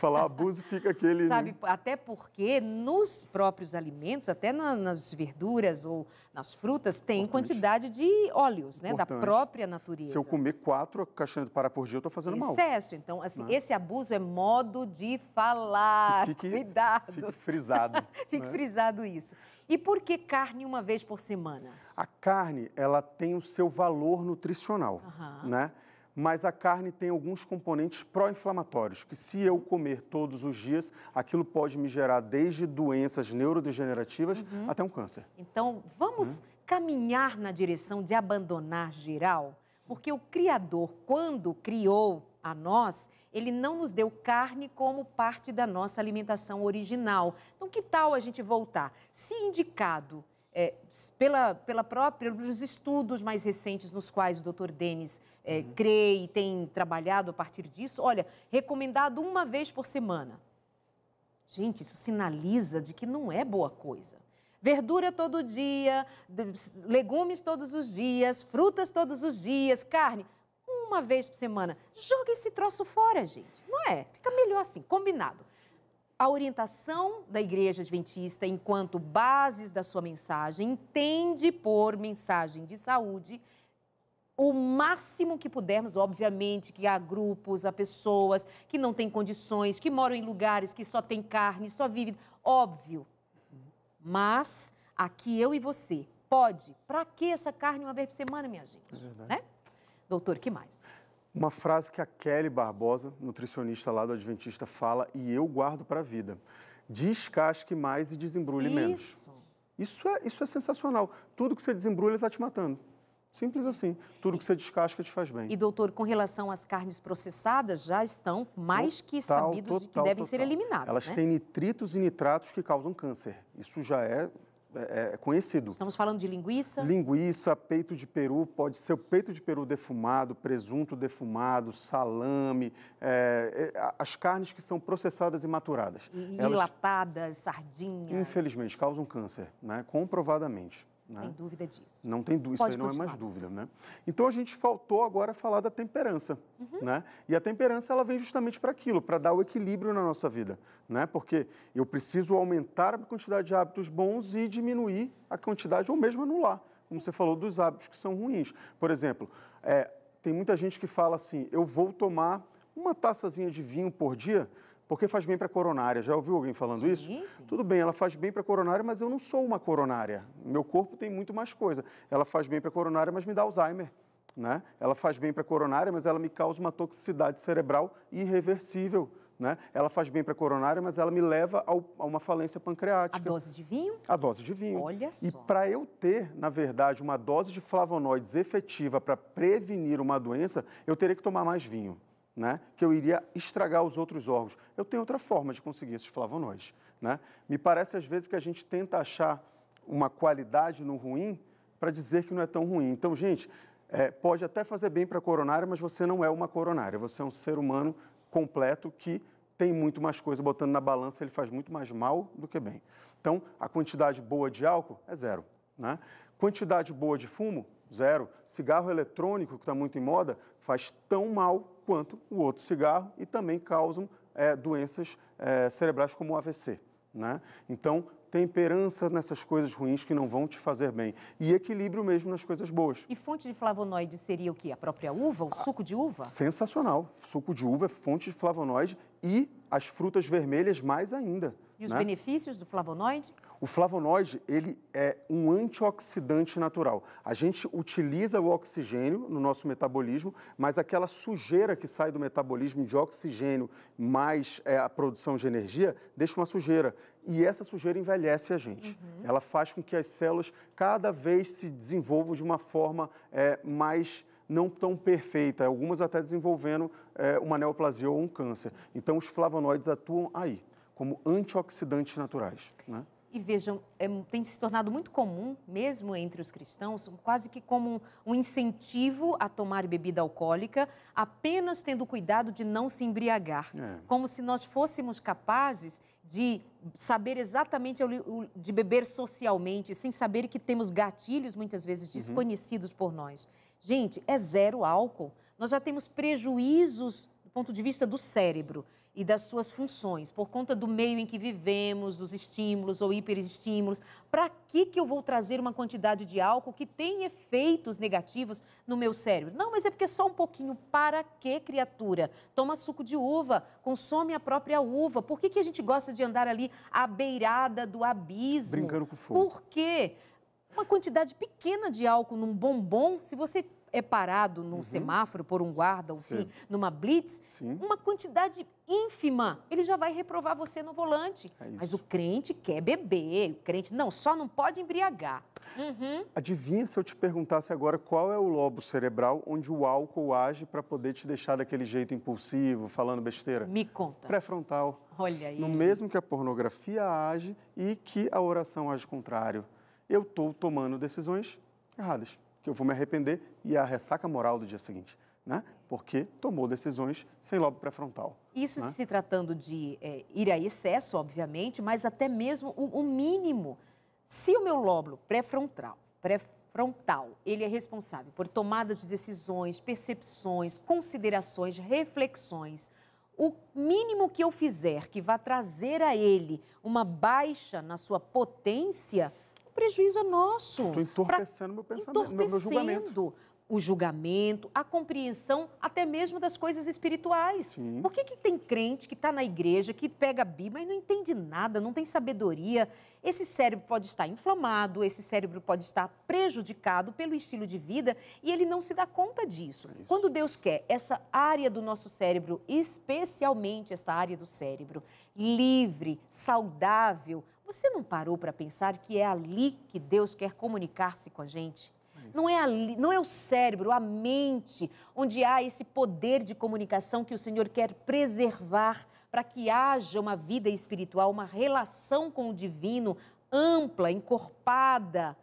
falar abuso, fica aquele... Sabe, até porque nos próprios alimentos, até nas verduras ou nas frutas, tem quantidade de óleos, né? Da própria natureza. Se eu comer 4 castanhas do Pará por dia, eu estou fazendo mal. Excesso. Então, assim, esse abuso é modo de falar. Cuidado. Fique frisado. Fique frisado isso. E por que carne 1 vez por semana? A carne, ela tem o seu valor nutricional, né? Mas a carne tem alguns componentes pró-inflamatórios, que se eu comer todos os dias, aquilo pode me gerar desde doenças neurodegenerativas até um câncer. Então, vamos caminhar na direção de abandonar geral? Porque o Criador, quando criou a nós, ele não nos deu carne como parte da nossa alimentação original. Então, que tal a gente voltar? Se indicado pelos estudos mais recentes nos quais o Dr. Denis crê e tem trabalhado a partir disso, olha, recomendado 1 vez por semana. Gente, isso sinaliza de que não é boa coisa. Verdura todo dia, legumes todos os dias, frutas todos os dias, carne 1 vez por semana. Joga esse troço fora, gente. Não é? Fica melhor assim, combinado. A orientação da Igreja Adventista, enquanto bases da sua mensagem, entende por mensagem de saúde o máximo que pudermos, obviamente, que há grupos, há pessoas que não têm condições, que moram em lugares que só tem carne, só vive, óbvio. Mas aqui eu e você, pode. Para que essa carne 1 vez por semana, minha gente? É verdade. Né? Doutor, que mais? Uma frase que a Kelly Barbosa, nutricionista lá do Adventista, fala e eu guardo para a vida. Descasque mais e desembrulhe menos. Isso é sensacional. Tudo que você desembrulha está te matando. Simples assim. Tudo que você descasca te faz bem. E, doutor, com relação às carnes processadas, já estão mais que sabidos de que devem ser eliminadas. Elas têm nitritos e nitratos que causam câncer. Isso já é conhecido. Estamos falando de linguiça? Linguiça, peito de peru, pode ser o peito de peru defumado, presunto defumado, salame, as carnes que são processadas e maturadas. Enlatadas, sardinhas. Infelizmente, causam câncer, né? Comprovadamente. Não tem dúvida disso. Não tem dúvida, isso aí não é mais dúvida, né? Então, a gente faltou agora falar da temperança, né? E a temperança, ela vem justamente para aquilo, para dar o equilíbrio na nossa vida, né? Porque eu preciso aumentar a quantidade de hábitos bons e diminuir a quantidade, ou mesmo anular, como você falou, dos hábitos que são ruins. Por exemplo, tem muita gente que fala assim, eu vou tomar uma taçazinha de vinho por dia, porque faz bem para a coronária. Já ouviu alguém falando isso? Sim. Tudo bem, ela faz bem para a coronária, mas eu não sou uma coronária. Meu corpo tem muito mais coisa. Ela faz bem para a coronária, mas me dá Alzheimer, né? Ela faz bem para a coronária, mas ela me causa uma toxicidade cerebral irreversível, né? Ela faz bem para a coronária, mas ela me leva a uma falência pancreática. A dose de vinho? A dose de vinho. Olha só. E para eu ter, na verdade, uma dose de flavonoides efetiva para prevenir uma doença, eu teria que tomar mais vinho, né? Que eu iria estragar os outros órgãos. Eu tenho outra forma de conseguir esses flavonoides, né? Me parece, às vezes, que a gente tenta achar uma qualidade no ruim para dizer que não é tão ruim. Então, gente, pode até fazer bem para a coronária, mas você não é uma coronária. Você é um ser humano completo que tem muito mais coisa, botando na balança, ele faz muito mais mal do que bem. Então, a quantidade boa de álcool é 0, né? Quantidade boa de fumo, 0. Cigarro eletrônico, que está muito em moda, faz tão mal quanto o outro cigarro e também causam doenças cerebrais como o AVC, né? Então, temperança nessas coisas ruins que não vão te fazer bem. E equilíbrio mesmo nas coisas boas. E fonte de flavonoide seria o quê? A própria uva? O suco de uva? Sensacional. Suco de uva é fonte de flavonoide e as frutas vermelhas mais ainda. E os né? benefícios do flavonoide? O flavonoide, ele é um antioxidante natural. A gente utiliza o oxigênio no nosso metabolismo, mas aquela sujeira que sai do metabolismo de oxigênio mais a produção de energia, deixa uma sujeira. E essa sujeira envelhece a gente. Ela faz com que as células cada vez se desenvolvam de uma forma mais não tão perfeita, algumas até desenvolvendo uma neoplasia ou um câncer. Então, os flavonoides atuam aí, como antioxidantes naturais, né? E vejam, tem se tornado muito comum, mesmo entre os cristãos, quase que como um incentivo a tomar bebida alcoólica, apenas tendo cuidado de não se embriagar. Como se nós fôssemos capazes de saber exatamente de beber socialmente, sem saber que temos gatilhos, muitas vezes, desconhecidos por nós. Gente, é 0 álcool. Nós já temos prejuízos do ponto de vista do cérebro e das suas funções, por conta do meio em que vivemos, dos estímulos ou hiperestímulos. Para que eu vou trazer uma quantidade de álcool que tem efeitos negativos no meu cérebro? Não, mas é porque só um pouquinho. Para que, criatura? Toma suco de uva, consome a própria uva. Por que a gente gosta de andar ali à beirada do abismo? Brincando com fogo. Por quê? Uma quantidade pequena de álcool num bombom, se você é parado num semáforo por um guarda, enfim, numa blitz, uma quantidade ínfima, ele já vai reprovar você no volante. Mas o crente quer beber, o crente, não, só não pode embriagar. Adivinha se eu te perguntasse agora qual é o lobo cerebral onde o álcool age para poder te deixar daquele jeito impulsivo, falando besteira? Me conta. Pré-frontal. Olha aí. No mesmo que a pornografia age e que a oração age contrário. Eu estou tomando decisões erradas, que eu vou me arrepender e a ressaca moral do dia seguinte, né? Porque tomou decisões sem lobo pré-frontal. Isso né? se tratando de ir a excesso, obviamente, mas até mesmo o mínimo. Se o meu lóbulo pré-frontal, ele é responsável por tomada de decisões, percepções, considerações, reflexões, o mínimo que eu fizer que vá trazer a ele uma baixa na sua potência, o prejuízo é nosso. Estou entorpecendo meu pensamento, meu julgamento. O julgamento, a compreensão até mesmo das coisas espirituais. Sim. Por que tem crente que está na igreja, que pega a Bíblia e não entende nada, não tem sabedoria? Esse cérebro pode estar inflamado, esse cérebro pode estar prejudicado pelo estilo de vida e ele não se dá conta disso. Quando Deus quer essa área do nosso cérebro, especialmente essa área do cérebro, livre, saudável, você não parou para pensar que é ali que Deus quer comunicar-se com a gente? Não é ali, não é o cérebro, a mente, onde há esse poder de comunicação que o Senhor quer preservar para que haja uma vida espiritual, uma relação com o divino ampla, encorpada.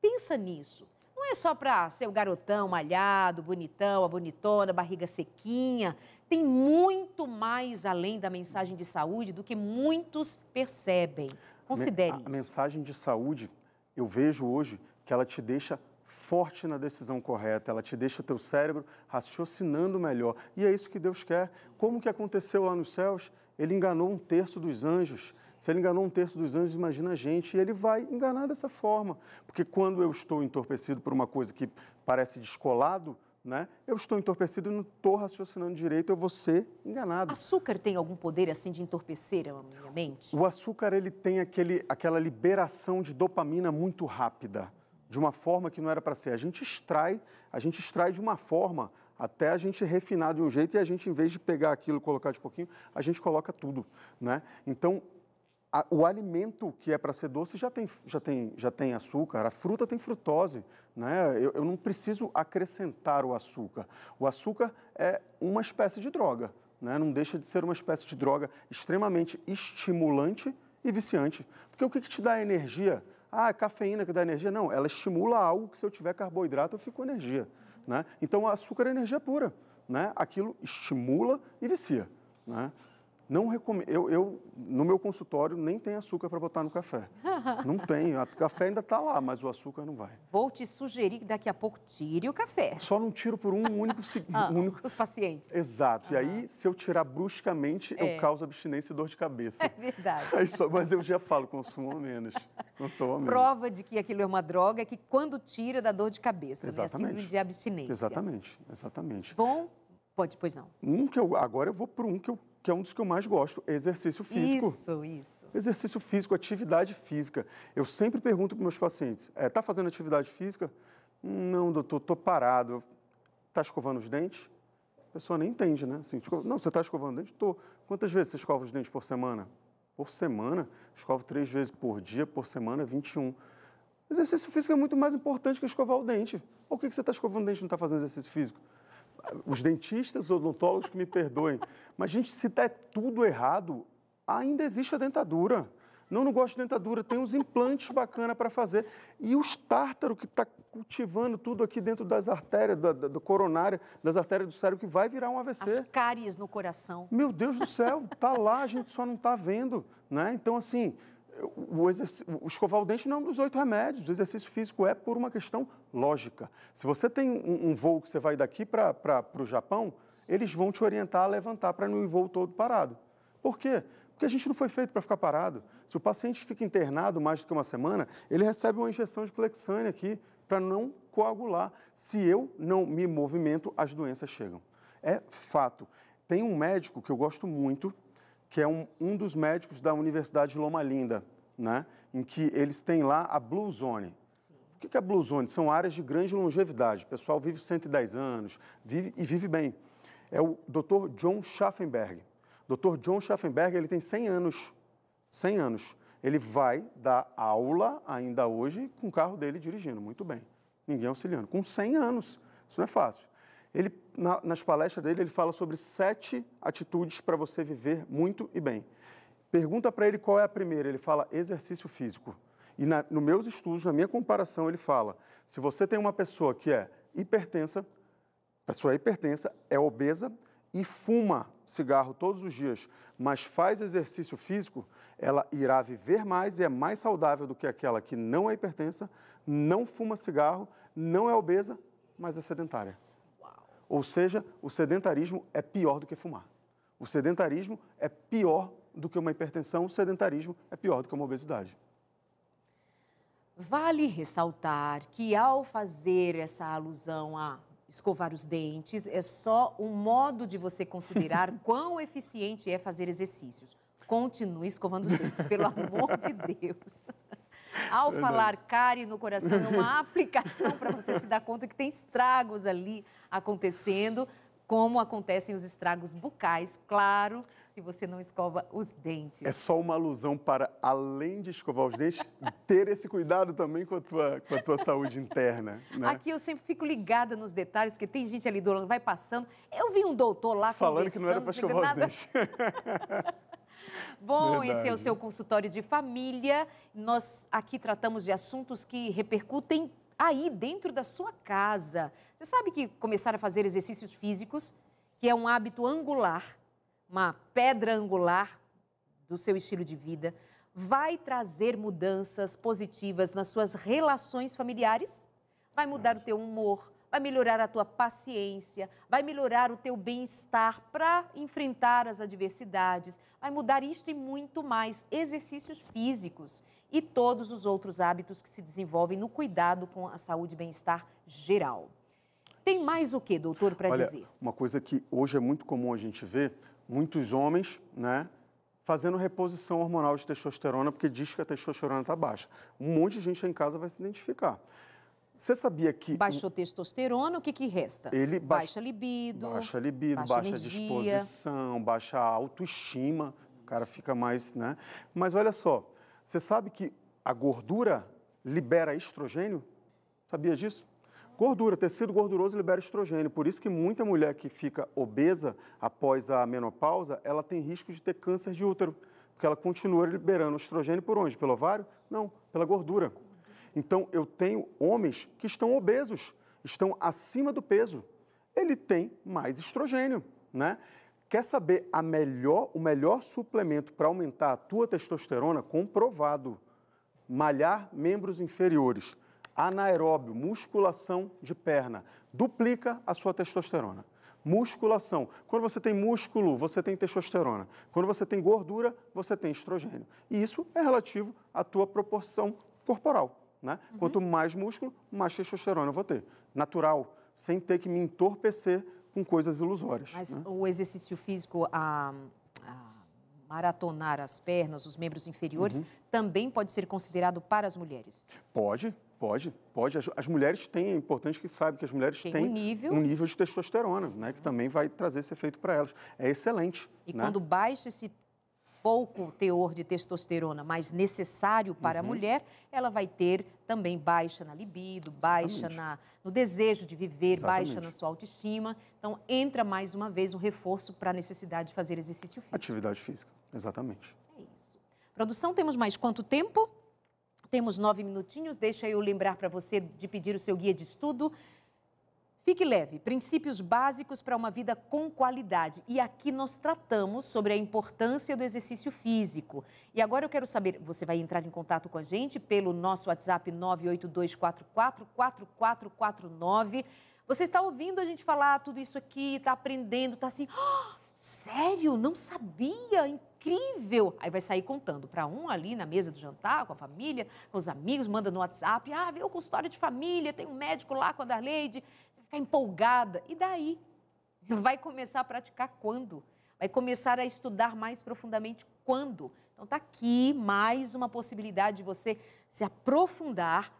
Pensa nisso. Não é só para ser o garotão malhado, bonitão, a bonitona, barriga sequinha. Tem muito mais além da mensagem de saúde do que muitos percebem. Considere isso. A mensagem de saúde, eu vejo hoje que ela te deixa forte na decisão correta, ela te deixa teu cérebro raciocinando melhor. E é isso que Deus quer. Como que aconteceu lá nos céus? Ele enganou 1/3 dos anjos. Se ele enganou 1/3 dos anjos, imagina a gente. E ele vai enganar dessa forma. Porque quando eu estou entorpecido por uma coisa que parece descolado, né? Eu estou entorpecido e não estou raciocinando direito, eu vou ser enganado. Açúcar tem algum poder assim de entorpecer a minha mente? O açúcar, ele tem aquela liberação de dopamina muito rápida, de uma forma que não era para ser. A gente extrai de uma forma até a gente refinar de um jeito e a gente, em vez de pegar aquilo e colocar de pouquinho, a gente coloca tudo, né? Então, o alimento que é para ser doce já tem açúcar, a fruta tem frutose, né? Eu não preciso acrescentar o açúcar. O açúcar é uma espécie de droga, né? Não deixa de ser uma espécie de droga extremamente estimulante e viciante. Porque o que te dá energia? Ah, a cafeína que dá energia? Não, ela estimula algo que se eu tiver carboidrato eu fico com energia, né? Então, o açúcar é energia pura, né? Aquilo estimula e vicia, né? Não recomendo. No meu consultório, nem tem açúcar para botar no café. Não tem. O café ainda está lá, mas o açúcar não vai. Vou te sugerir que daqui a pouco tire o café. Só não tiro por um único segundo. Os pacientes. Exato. E aí, se eu tirar bruscamente, eu causo abstinência e dor de cabeça. É verdade. Mas eu já falo, consuma menos. Consuma menos. Prova de que aquilo é uma droga é que quando tira dá dor de cabeça, Exatamente. né? Síndrome de abstinência. Exatamente. Bom, pode, pois não. Agora eu vou para que é um dos que eu mais gosto, exercício físico. Isso. Exercício físico, atividade física. Eu sempre pergunto para meus pacientes, está fazendo atividade física? Não, doutor, estou parado. Está escovando os dentes? A pessoa nem entende, né? Assim, não, você está escovando os dentes? Estou. Quantas vezes você escova os dentes por semana? Por semana? Escovo 3 vezes por dia, por semana, 21. Exercício físico é muito mais importante que escovar o dente. Por que você está escovando o dente e não está fazendo exercício físico? Os dentistas, odontólogos que me perdoem, mas, gente, se der tudo errado, ainda existe a dentadura. Não gosto de dentadura, tem uns implantes bacanas para fazer. E os tártaro que está cultivando tudo aqui dentro das artérias, do coronário, das artérias do cérebro, que vai virar um AVC. As cáries no coração. Meu Deus do céu, está lá, a gente só não está vendo, né? Então, assim, o escovar o dente não é um dos 8 remédios. O exercício físico é por uma questão lógica. Se você tem um voo que você vai daqui para o Japão, eles vão te orientar a levantar para não ir voo todo parado. Por quê? Porque a gente não foi feito para ficar parado. Se o paciente fica internado mais do que uma semana, ele recebe uma injeção de Clexane aqui para não coagular. Se eu não me movimento, as doenças chegam. É fato. Tem um médico que eu gosto muito, que é um dos médicos da Universidade de Loma Linda, né? Em que eles têm lá a Blue Zone. O que é a Blue Zone? São áreas de grande longevidade. O pessoal vive 110 anos, vive bem. É o Dr. John Schaffenberg. Dr. John Schaffenberg, ele tem 100 anos. 100 anos. Ele vai dar aula ainda hoje com o carro dele dirigindo, muito bem. Ninguém auxiliando. Com 100 anos. Isso não é fácil. Ele, nas palestras dele, ele fala sobre 7 atitudes para você viver muito e bem. Pergunta para ele qual é a primeira. Ele fala exercício físico. E nos meus estudos, na minha comparação, ele fala, se você tem uma pessoa que é hipertensa, pessoa hipertensa, é obesa e fuma cigarro todos os dias, mas faz exercício físico, ela irá viver mais e é mais saudável do que aquela que não é hipertensa, não fuma cigarro, não é obesa, mas é sedentária. Ou seja, o sedentarismo é pior do que fumar. O sedentarismo é pior do que uma hipertensão, o sedentarismo é pior do que uma obesidade. Vale ressaltar que ao fazer essa alusão a escovar os dentes, é só um modo de você considerar quão eficiente é fazer exercícios. Continue escovando os dentes, pelo amor de Deus. Ao falar cárie no coração, é uma aplicação para você se dar conta que tem estragos ali acontecendo, como acontecem os estragos bucais, claro, se você não escova os dentes. É só uma alusão para, além de escovar os dentes, ter esse cuidado também com a tua saúde interna. Né? Aqui eu sempre fico ligada nos detalhes, porque tem gente ali do lado, vai passando. Eu vi um doutor lá falando que não era para escovar os dentes. Bom, verdade. Esse é o seu consultório de família. Nós aqui tratamos de assuntos que repercutem aí dentro da sua casa. Você sabe que começar a fazer exercícios físicos, que é um hábito angular, uma pedra angular do seu estilo de vida, vai trazer mudanças positivas nas suas relações familiares? Vai mudar o teu humor, vai melhorar a tua paciência, vai melhorar o teu bem-estar para enfrentar as adversidades, vai mudar isto e muito mais, exercícios físicos e todos os outros hábitos que se desenvolvem no cuidado com a saúde e bem-estar geral. Tem mais o que, doutor, para dizer? Uma coisa que hoje é muito comum a gente ver, muitos homens, né, fazendo reposição hormonal de testosterona, porque diz que a testosterona está baixa. Um monte de gente aí em casa vai se identificar. Você sabia que... Baixou testosterona, o que resta? Ele baixa libido, baixa energia. disposição, baixa autoestima, o cara fica mais, né? Mas olha só, você sabe que a gordura libera estrogênio? Sabia disso? Gordura, tecido gorduroso libera estrogênio, por isso que muita mulher que fica obesa após a menopausa, ela tem risco de ter câncer de útero, porque ela continua liberando estrogênio por onde? Pelo ovário? Não, pela gordura. Então, eu tenho homens que estão obesos, estão acima do peso. Ele tem mais estrogênio, né? Quer saber o melhor suplemento para aumentar a tua testosterona? Comprovado. Malhar membros inferiores, anaeróbio, musculação de perna, duplica a sua testosterona. Musculação. Quando você tem músculo, você tem testosterona. Quando você tem gordura, você tem estrogênio. E isso é relativo à tua proporção corporal, né? Quanto mais músculo, mais testosterona eu vou ter. Natural, sem ter que me entorpecer com coisas ilusórias. Mas né? o exercício físico, a maratonar as pernas, os membros inferiores, também pode ser considerado para as mulheres? Pode. As mulheres têm, é importante que saibam que as mulheres têm um nível de testosterona, né? Que também vai trazer esse efeito para elas. É excelente. E né? quando baixa esse pouco teor de testosterona mais necessário para a mulher, ela vai ter também baixa na libido, baixa no desejo de viver, baixa na sua autoestima. Então, entra mais uma vez um reforço para a necessidade de fazer exercício físico. Atividade física, exatamente. É isso. Produção, temos mais quanto tempo? Temos 9 minutinhos. Deixa eu lembrar para você de pedir o seu guia de estudo. Fique leve, princípios básicos para uma vida com qualidade. E aqui nós tratamos sobre a importância do exercício físico. E agora eu quero saber, você vai entrar em contato com a gente pelo nosso WhatsApp 982444449. Você está ouvindo a gente falar tudo isso aqui, está aprendendo, está assim, sério? Não sabia? Incrível! Aí vai sair contando para um ali na mesa do jantar, com a família, com os amigos, manda no WhatsApp, veio o consultório de família, tem um médico lá com a Darleide, você fica empolgada. E daí? Vai começar a praticar quando? Vai começar a estudar mais profundamente quando? Então está aqui mais uma possibilidade de você se aprofundar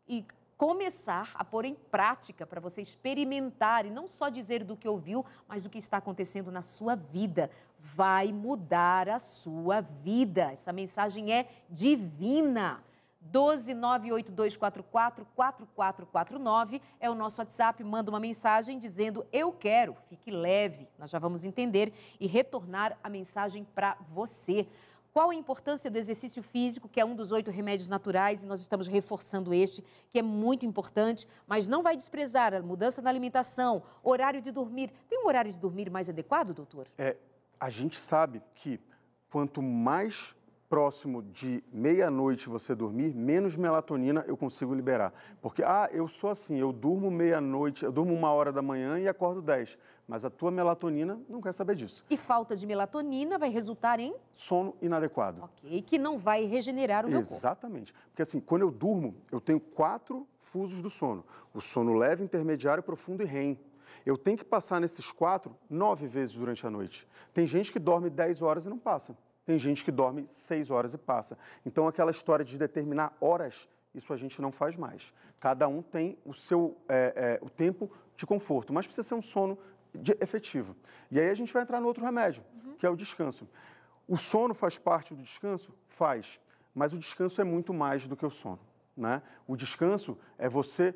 e começar a pôr em prática para você experimentar e não só dizer do que ouviu, mas do que está acontecendo na sua vida. Vai mudar a sua vida. Essa mensagem é divina. 12982444449 é o nosso WhatsApp. Manda uma mensagem dizendo eu quero. Fique leve. Nós já vamos entender e retornar a mensagem para você. Qual a importância do exercício físico, que é um dos 8 remédios naturais, e nós estamos reforçando este, que é muito importante, mas não vai desprezar a mudança na alimentação, horário de dormir. Tem um horário de dormir mais adequado, doutor? A gente sabe que quanto mais próximo de meia-noite você dormir, menos melatonina eu consigo liberar. Porque, eu sou assim, eu durmo meia-noite, eu durmo 1h da manhã e acordo 10. Mas a tua melatonina não quer saber disso. E falta de melatonina vai resultar em? Sono inadequado. Ok, que não vai regenerar o meu corpo. Exatamente. Porque assim, quando eu durmo, eu tenho 4 fusos do sono. O sono leve, intermediário, profundo e REM. Eu tenho que passar nesses 4 9 vezes durante a noite. Tem gente que dorme 10 horas e não passa. Tem gente que dorme 6 horas e passa. Então, aquela história de determinar horas, isso a gente não faz mais. Cada um tem o seu o tempo de conforto, mas precisa ser um sono efetivo. E aí a gente vai entrar no outro remédio, que é o descanso. O sono faz parte do descanso? Faz. Mas o descanso é muito mais do que o sono, né? O descanso é você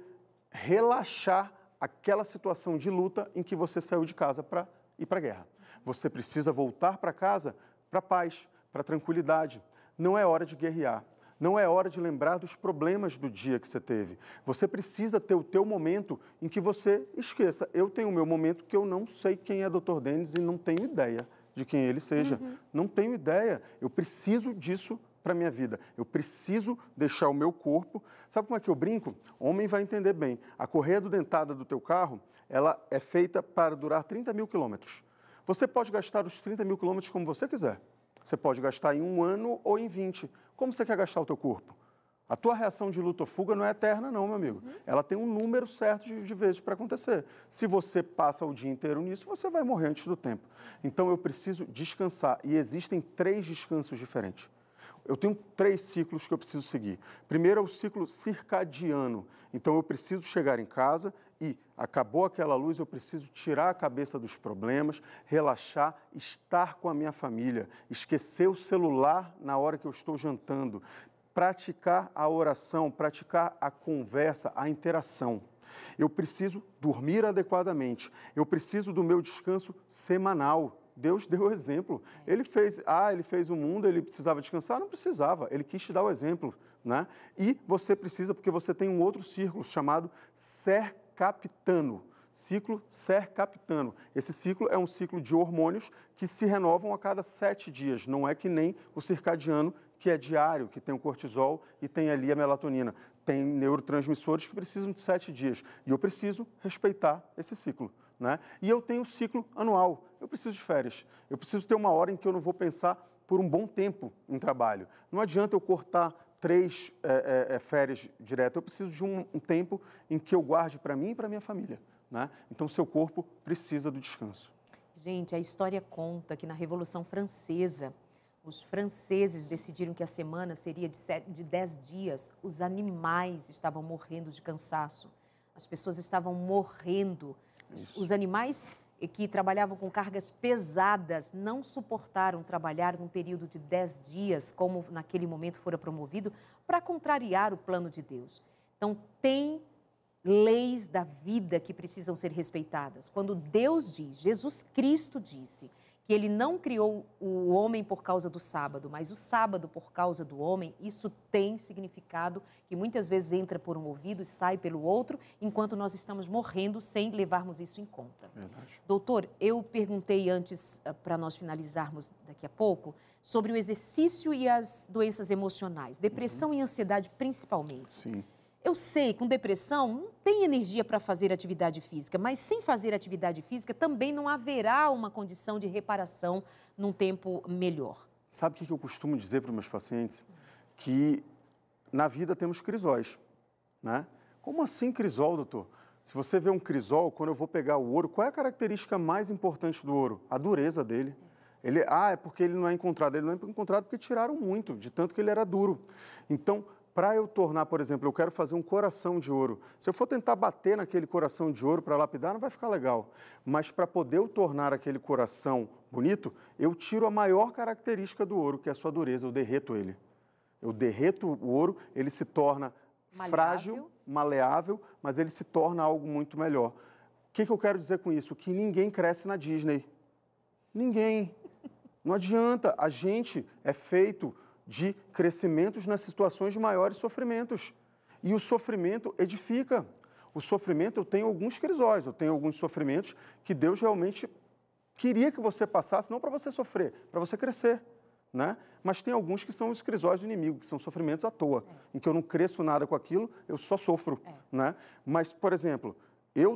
relaxar aquela situação de luta em que você saiu de casa para ir para a guerra. Você precisa voltar para casa para paz, para tranquilidade. Não é hora de guerrear. Não é hora de lembrar dos problemas do dia que você teve. Você precisa ter o teu momento em que você esqueça. Eu tenho o meu momento que eu não sei quem é Dr. Denis e não tenho ideia de quem ele seja. Não tenho ideia. Eu preciso disso para a minha vida. Eu preciso deixar o meu corpo... Sabe como é que eu brinco? Homem vai entender bem. A correia do dentada do teu carro, ela é feita para durar 30 mil quilômetros. Você pode gastar os 30 mil quilômetros como você quiser. Você pode gastar em 1 ano ou em 20. Como você quer gastar o teu corpo? A tua reação de luta ou fuga não é eterna, não, meu amigo. Ela tem um número certo de vezes para acontecer. Se você passa o dia inteiro nisso, você vai morrer antes do tempo. Então, eu preciso descansar. E existem 3 descansos diferentes. eu tenho 3 ciclos que eu preciso seguir. Primeiro é o ciclo circadiano. Então, eu preciso chegar em casa e acabou aquela luz, eu preciso tirar a cabeça dos problemas, relaxar, estar com a minha família, esquecer o celular na hora que eu estou jantando, praticar a oração, praticar a conversa, a interação. Eu preciso dormir adequadamente, eu preciso do meu descanso semanal. Deus deu o exemplo. Ele fez o mundo, ele precisava descansar? Não precisava, ele quis te dar o exemplo, né? E você precisa, porque você tem um outro círculo chamado ser capitano, ciclo ser capitano. Esse ciclo é um ciclo de hormônios que se renovam a cada 7 dias, não é que nem o circadiano, que é diário, que tem o cortisol e tem ali a melatonina. Tem neurotransmissores que precisam de 7 dias. E eu preciso respeitar esse ciclo, né? E eu tenho o ciclo anual. Eu preciso de férias. Eu preciso ter uma hora em que eu não vou pensar por um bom tempo em trabalho. Não adianta eu cortar 3 férias direto. Eu preciso de um tempo em que eu guarde para mim e para minha família, né? Então, seu corpo precisa do descanso. Gente, a história conta que na Revolução Francesa, os franceses decidiram que a semana seria de 10 dias. Os animais estavam morrendo de cansaço. As pessoas estavam morrendo. Os animais que trabalhavam com cargas pesadas não suportaram trabalhar num período de 10 dias, como naquele momento fora promovido, para contrariar o plano de Deus. Então, tem leis da vida que precisam ser respeitadas. Quando Deus diz, Jesus Cristo disse, que ele não criou o homem por causa do sábado, mas o sábado por causa do homem, isso tem significado que muitas vezes entra por um ouvido e sai pelo outro, enquanto nós estamos morrendo sem levarmos isso em conta. Verdade. Doutor, eu perguntei antes, para nós finalizarmos daqui a pouco, sobre o exercício e as doenças emocionais, depressão e ansiedade principalmente. Sim. Eu sei, com depressão, não tem energia para fazer atividade física, mas sem fazer atividade física também não haverá uma condição de reparação num tempo melhor. Sabe o que eu costumo dizer para os meus pacientes? Que na vida temos crisóis, né? Como assim crisol, doutor? Se você vê um crisol, quando eu vou pegar o ouro, qual é a característica mais importante do ouro? A dureza dele. É porque ele não é encontrado. Ele não é encontrado porque tiraram muito, de tanto que ele era duro. Então, para eu tornar, por exemplo, eu quero fazer um coração de ouro. Se eu for tentar bater naquele coração de ouro para lapidar, não vai ficar legal. Mas para poder eu tornar aquele coração bonito, eu tiro a maior característica do ouro, que é a sua dureza. Eu derreto ele. Eu derreto o ouro, ele se torna frágil, maleável, mas ele se torna algo muito melhor. O que eu quero dizer com isso? Que ninguém cresce na Disney. Ninguém. Não adianta. A gente é feito de crescimentos nas situações de maiores sofrimentos. E o sofrimento edifica. O sofrimento, eu tenho alguns crisóis, eu tenho alguns sofrimentos que Deus realmente queria que você passasse, não para você sofrer, para você crescer, né? Mas tem alguns que são os crisóis do inimigo, que são sofrimentos à toa, em que eu não cresço nada com aquilo, eu só sofro, né? Mas, por exemplo,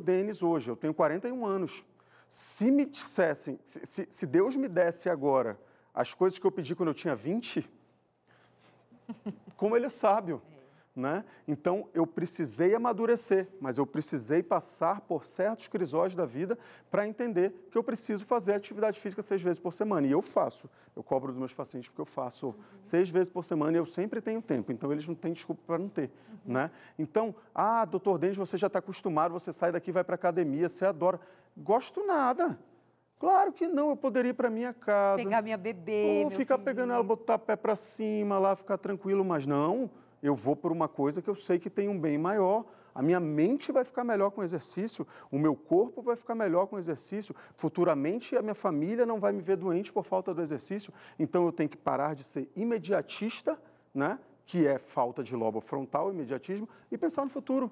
Denis, hoje, eu tenho 41 anos. Se me dissessem, se Deus me desse agora as coisas que eu pedi quando eu tinha 20... Como ele é sábio, né? Então, eu precisei amadurecer, mas eu precisei passar por certos crisóis da vida para entender que eu preciso fazer atividade física 6 vezes por semana. E eu faço. Eu cobro dos meus pacientes porque eu faço 6 vezes por semana e eu sempre tenho tempo. Então, eles não têm desculpa para não ter, né? Então, doutor Denis, você já está acostumado, você sai daqui e vai para a academia, você adora. Gosto nada. Claro que não, eu poderia ir para minha casa. Pegar minha bebê, ou ficar pegando ela, botar pé para cima, lá, ficar tranquilo. Mas não, eu vou por uma coisa que eu sei que tem um bem maior. A minha mente vai ficar melhor com o exercício, o meu corpo vai ficar melhor com o exercício. Futuramente, a minha família não vai me ver doente por falta do exercício. Então, eu tenho que parar de ser imediatista, né? Que é falta de lobo frontal, imediatismo, e pensar no futuro.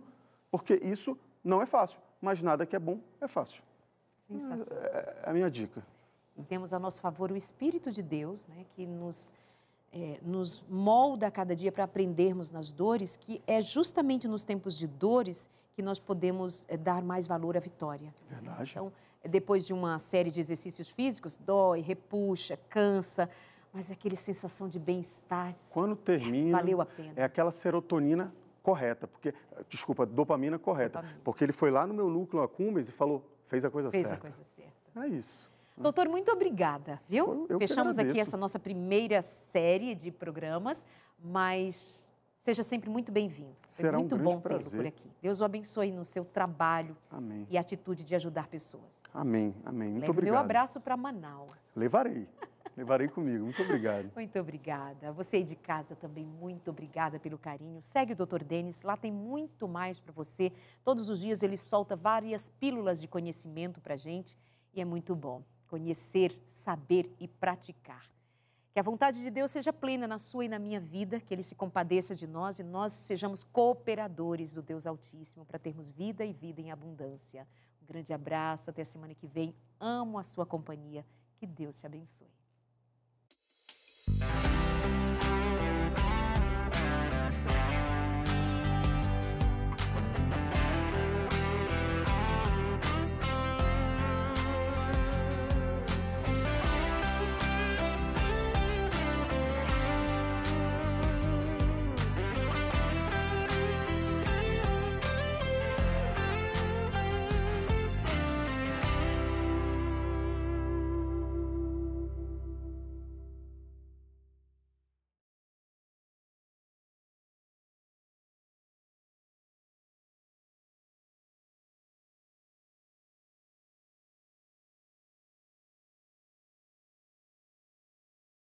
Porque isso não é fácil, mas nada que é bom é fácil. Sensacional. É a minha dica. E temos a nosso favor o Espírito de Deus, né, que nos molda a cada dia para aprendermos nas dores, que é justamente nos tempos de dores que nós podemos dar mais valor à vitória. Verdade. Então, depois de uma série de exercícios físicos, dói, repuxa, cansa, mas é aquela sensação de bem-estar. Quando termina, valeu a pena. É aquela serotonina correta, dopamina correta, porque ele foi lá no meu núcleo accumbens e falou, fez a coisa certa. Fez a coisa certa. É isso. Doutor, muito obrigada, viu? Eu que Fechamos aqui agradeço. essa nossa primeira série de programas, mas seja sempre muito bem-vindo. Foi Será um muito grande bom tê-lo por prazer. aqui. Deus o abençoe no seu trabalho Amém. e atitude de ajudar pessoas. Amém, amém. Muito Leve obrigado. meu abraço para Manaus. Levarei. Levarei comigo. Muito obrigado. Muito obrigada. Você aí de casa também, muito obrigada pelo carinho. Segue o Dr. Denis, lá tem muito mais para você. Todos os dias ele solta várias pílulas de conhecimento para a gente e é muito bom conhecer, saber e praticar. Que a vontade de Deus seja plena na sua e na minha vida, que Ele se compadeça de nós e nós sejamos cooperadores do Deus Altíssimo para termos vida e vida em abundância. Um grande abraço, até a semana que vem. Amo a sua companhia. Que Deus te abençoe.